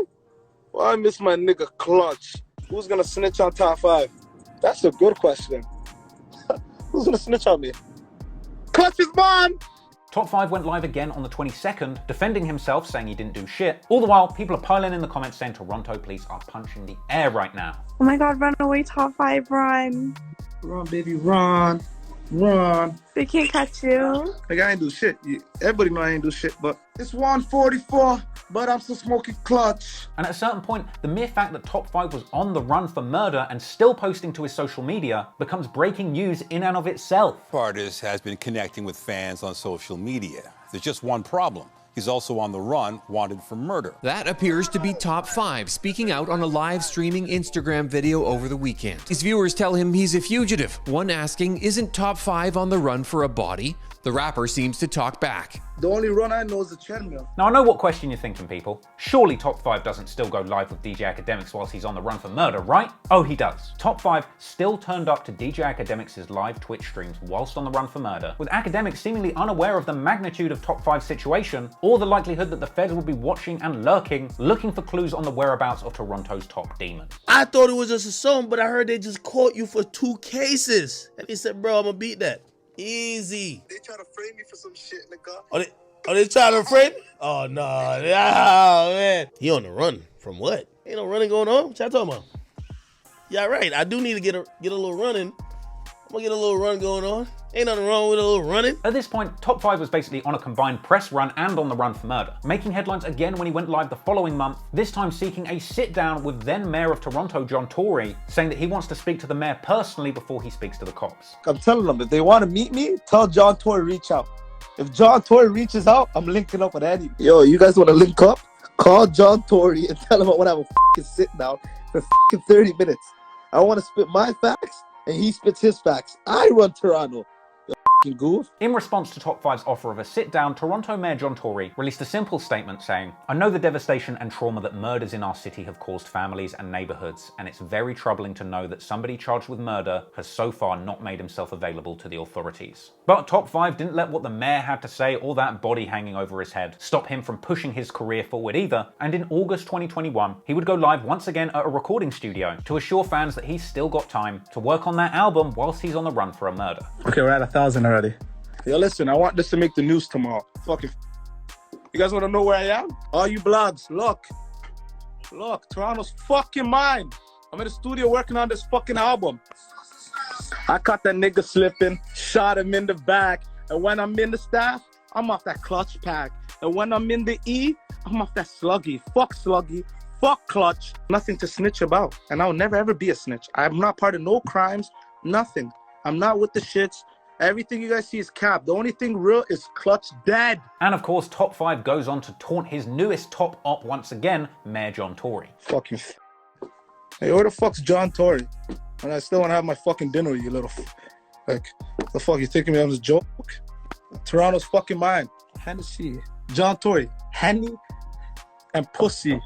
Well, I miss my nigga Clutch. Who's gonna snitch on Top 5? That's a good question. Who's gonna snitch on me? Clutch is mine! Top 5 went live again on the 22nd, defending himself, saying he didn't do shit. All the while, people are piling in the comments saying Toronto police are punching the air right now. Oh my god, run away, Top 5, run. Run, baby, run. Run. They can't catch you. Like, I ain't do shit. Everybody know I ain't do shit, but it's 144, but I'm still smoking Clutch. And at a certain point, the mere fact that Top 5 was on the run for murder and still posting to his social media becomes breaking news in and of itself. Artist has been connecting with fans on social media. There's just one problem. He's also on the run, wanted for murder. That appears to be Top 5, speaking out on a live streaming Instagram video over the weekend. His viewers tell him he's a fugitive. One asking, isn't Top 5 on the run for a body? The rapper seems to talk back. The only run I know is the treadmill. Now I know what question you're thinking, people. Surely Top 5 doesn't still go live with DJ Academics whilst he's on the run for murder, right? Oh, he does. Top 5 still turned up to DJ Academics' live Twitch streams whilst on the run for murder, with Academics seemingly unaware of the magnitude of Top 5's situation, or the likelihood that the feds will be watching and lurking, looking for clues on the whereabouts of Toronto's top demon. I thought it was just a song, but I heard they just caught you for 2 cases. And he said, bro, I'm gonna beat that. Easy. They try to frame me for some shit, nigga. Are they trying to frame me? Oh, no. Oh, man. He on the run. From what? Ain't no running going on. What y'all talking about? Yeah, right. I do need to get a little running. I'm gonna get a little run going on. Ain't nothing wrong with a little running. At this point, Top 5 was basically on a combined press run and on the run for murder, making headlines again when he went live the following month, this time seeking a sit-down with then Mayor of Toronto, John Tory, saying that he wants to speak to the mayor personally before he speaks to the cops. I'm telling them, if they want to meet me, tell John Tory reach out. If John Tory reaches out, I'm linking up with Eddie. Yo, you guys want to link up? Call John Tory and tell him I want to have a fucking sit-down for fucking 30 minutes. I want to spit my facts, and he spits his facts. I run Toronto. Goof. In response to Top 5's offer of a sit-down, Toronto Mayor John Tory released a simple statement saying, I know the devastation and trauma that murders in our city have caused families and neighborhoods, and it's very troubling to know that somebody charged with murder has so far not made himself available to the authorities. But Top 5 didn't let what the mayor had to say or that body hanging over his head stop him from pushing his career forward either, and in August 2021, he would go live once again at a recording studio to assure fans that he's still got time to work on that album whilst he's on the run for a murder. Okay, we're at 1,000 already. Yo, listen, I want this to make the news tomorrow. Fucking You guys want to know where I am? All you blogs, look, Toronto's fucking mine. I'm in the studio working on this fucking album. I caught that nigga slipping, shot him in the back, and when I'm in the staff, I'm off that clutch pack. And when I'm in the E, I'm off that sluggy. Fuck sluggy, fuck clutch. Nothing to snitch about, and I'll never ever be a snitch. I'm not part of no crimes, nothing. I'm not with the shits. Everything you guys see is cap. The only thing real is Clutch dead. And of course, Top 5 goes on to taunt his newest top op once again, Mayor John Tory. Fucking hey, where the fuck's John Tory? And I still want to have my fucking dinner with you, little like, the fuck, you thinking me as a joke? Toronto's fucking mine. Hennessy, John Tory, Henny, and pussy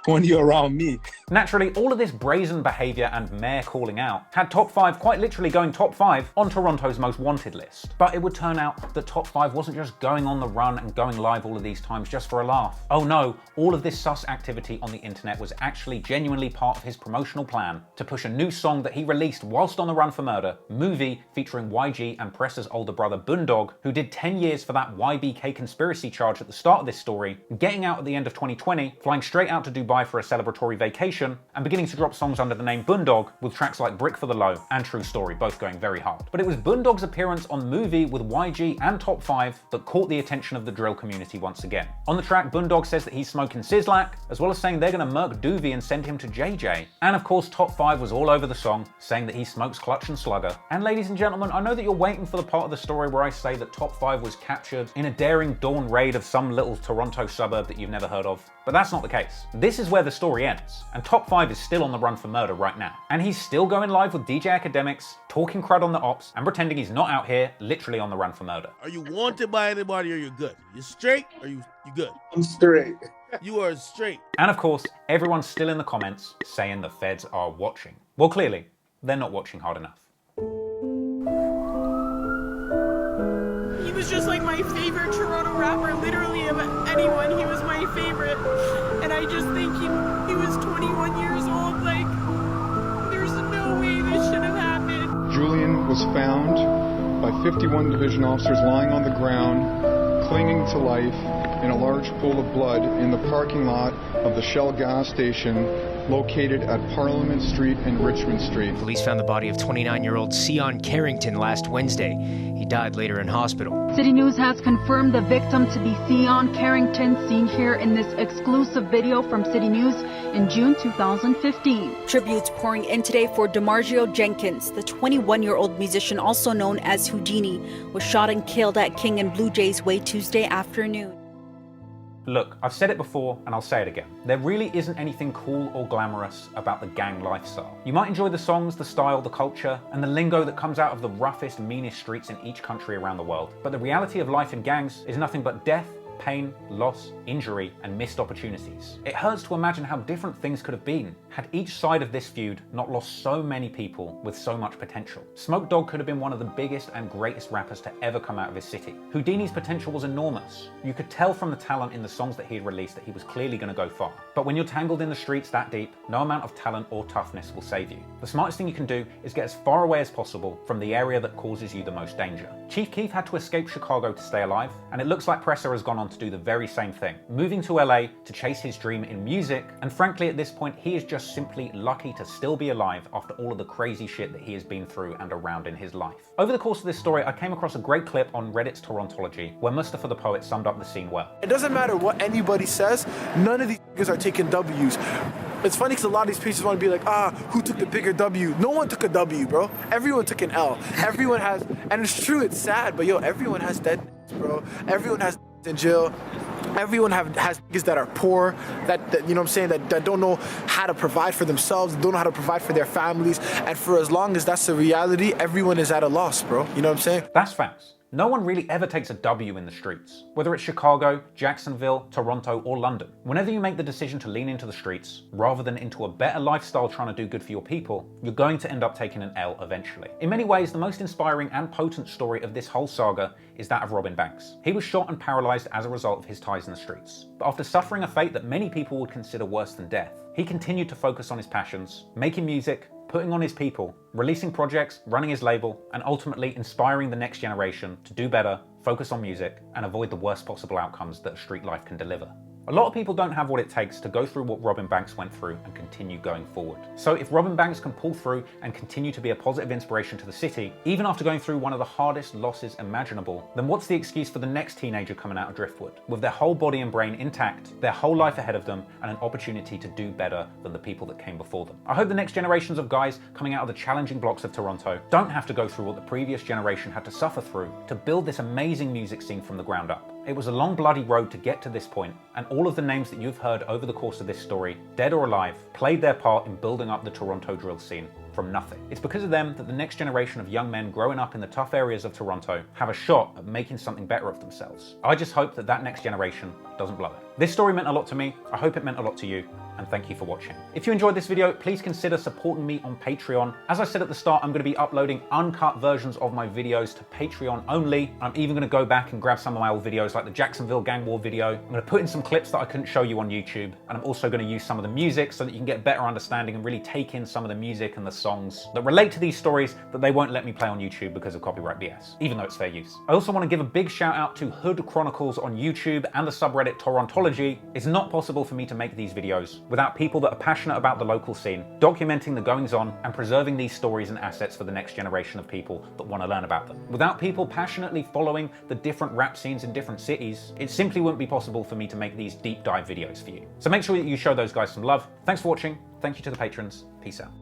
when you're around me. Naturally, all of this brazen behaviour and Mayor calling out had Top 5 quite literally going top 5 on Toronto's most wanted list. But it would turn out that Top 5 wasn't just going on the run and going live all of these times just for a laugh. Oh no, all of this sus activity on the internet was actually genuinely part of his promotional plan to push a new song that he released whilst on the run for murder, Movie, featuring YG and Pressa's older brother Dawg, who did 10 years for that YBK conspiracy charge at the start of this story, getting out at the end of 2020, flying straight out to Dubai for a celebratory vacation, and beginning to drop songs under the name Dawg, with tracks like Brick for the Low and True Story both going very hard. But it was Dawg's appearance on Movie with YG and Top 5 that caught the attention of the drill community once again. On the track, Dawg says that he's smoking Sizzlac, as well as saying they're gonna murk Doovie and send him to JJ. And of course, Top 5 was all over the song, saying that he smokes Clutch and Sluggah. And ladies and gentlemen, I know that you're waiting for the part of the story where I say that Top 5 was captured in a daring dawn raid of some little Toronto suburb that you've never heard of, but that's not the case. This is where the story ends, and Top 5 is still on the run for murder right now. And he's still going live with DJ Academics, talking crud on the ops, and pretending he's not out here, literally on the run for murder. Are you wanted by anybody or you're good? You straight or you good? I'm straight. You are straight. And of course, everyone's still in the comments saying the feds are watching. Well, clearly, they're not watching hard enough. He was just like my favorite Toronto rapper, literally of anyone. He was my favorite. And I just think he was 21 years old. Like, there's no way this should have happened. Julian was found by 51 division officers lying on the ground, clinging to life in a large pool of blood in the parking lot of the Shell gas station located at Parliament Street and Richmond Street. Police found the body of 29-year-old Sion Carrington last Wednesday. He died later in hospital. City News has confirmed the victim to be Sion Carrington, seen here in this exclusive video from City News in June 2015. Tributes pouring in today for DeMargio Jenkins. The 21-year-old musician, also known as Houdini, was shot and killed at King and Blue Jays Way Tuesday afternoon. Look, I've said it before and I'll say it again. There really isn't anything cool or glamorous about the gang lifestyle. You might enjoy the songs, the style, the culture, and the lingo that comes out of the roughest, meanest streets in each country around the world. But the reality of life in gangs is nothing but death, pain, loss, injury, and missed opportunities. It hurts to imagine how different things could have been had each side of this feud not lost so many people with so much potential. Smoke Dawg could have been one of the biggest and greatest rappers to ever come out of his city. Houdini's potential was enormous. You could tell from the talent in the songs that he had released that he was clearly going to go far. But when you're tangled in the streets that deep, no amount of talent or toughness will save you. The smartest thing you can do is get as far away as possible from the area that causes you the most danger. Chief Keef had to escape Chicago to stay alive, and it looks like Pressa has gone on to do the very same thing, moving to LA to chase his dream in music, and frankly at this point he is just simply lucky to still be alive after all of the crazy shit that he has been through and around in his life. Over the course of this story, I came across a great clip on Reddit's Torontology where Mustafa the Poet summed up the scene well. It doesn't matter what anybody says, none of these niggas are taking W's. It's funny because a lot of these pieces want to be like, who took the bigger W? No one took a W, bro. Everyone took an L. Everyone has, and it's true, it's sad, but yo, everyone has dead, bro. Everyone has in jail. Everyone has niggas that are poor, that you know what I'm saying, that don't know how to provide for themselves, don't know how to provide for their families. And for as long as that's the reality, everyone is at a loss, bro. You know what I'm saying? That's facts. No one really ever takes a W in the streets, whether it's Chicago, Jacksonville, Toronto, or London. Whenever you make the decision to lean into the streets, rather than into a better lifestyle trying to do good for your people, you're going to end up taking an L eventually. In many ways, the most inspiring and potent story of this whole saga is that of Robin Banks. He was shot and paralyzed as a result of his ties in the streets. But after suffering a fate that many people would consider worse than death, he continued to focus on his passions, making music, putting on his people, releasing projects, running his label, and ultimately inspiring the next generation to do better, focus on music, and avoid the worst possible outcomes that street life can deliver. A lot of people don't have what it takes to go through what Robin Banks went through and continue going forward. So if Robin Banks can pull through and continue to be a positive inspiration to the city, even after going through one of the hardest losses imaginable, then what's the excuse for the next teenager coming out of Driftwood, with their whole body and brain intact, their whole life ahead of them, and an opportunity to do better than the people that came before them? I hope the next generations of guys coming out of the challenging blocks of Toronto don't have to go through what the previous generation had to suffer through to build this amazing music scene from the ground up. It was a long bloody road to get to this point, and all of the names that you've heard over the course of this story, dead or alive, played their part in building up the Toronto drill scene from nothing. It's because of them that the next generation of young men growing up in the tough areas of Toronto have a shot at making something better of themselves. I just hope that that next generation doesn't blow it. This story meant a lot to me, I hope it meant a lot to you, and thank you for watching. If you enjoyed this video, please consider supporting me on Patreon. As I said at the start, I'm going to be uploading uncut versions of my videos to Patreon only. I'm even going to go back and grab some of my old videos like the Jacksonville Gang War video. I'm going to put in some clips that I couldn't show you on YouTube, and I'm also going to use some of the music so that you can get a better understanding and really take in some of the music and the songs that relate to these stories that they won't let me play on YouTube because of copyright BS, even though it's fair use. I also want to give a big shout out to Hood Chronicles on YouTube and the subreddit Torontology. It's not possible for me to make these videos without people that are passionate about the local scene, documenting the goings on and preserving these stories and assets for the next generation of people that want to learn about them. Without people passionately following the different rap scenes in different cities, it simply wouldn't be possible for me to make these deep dive videos for you. So make sure that you show those guys some love. Thanks for watching. Thank you to the patrons. Peace out.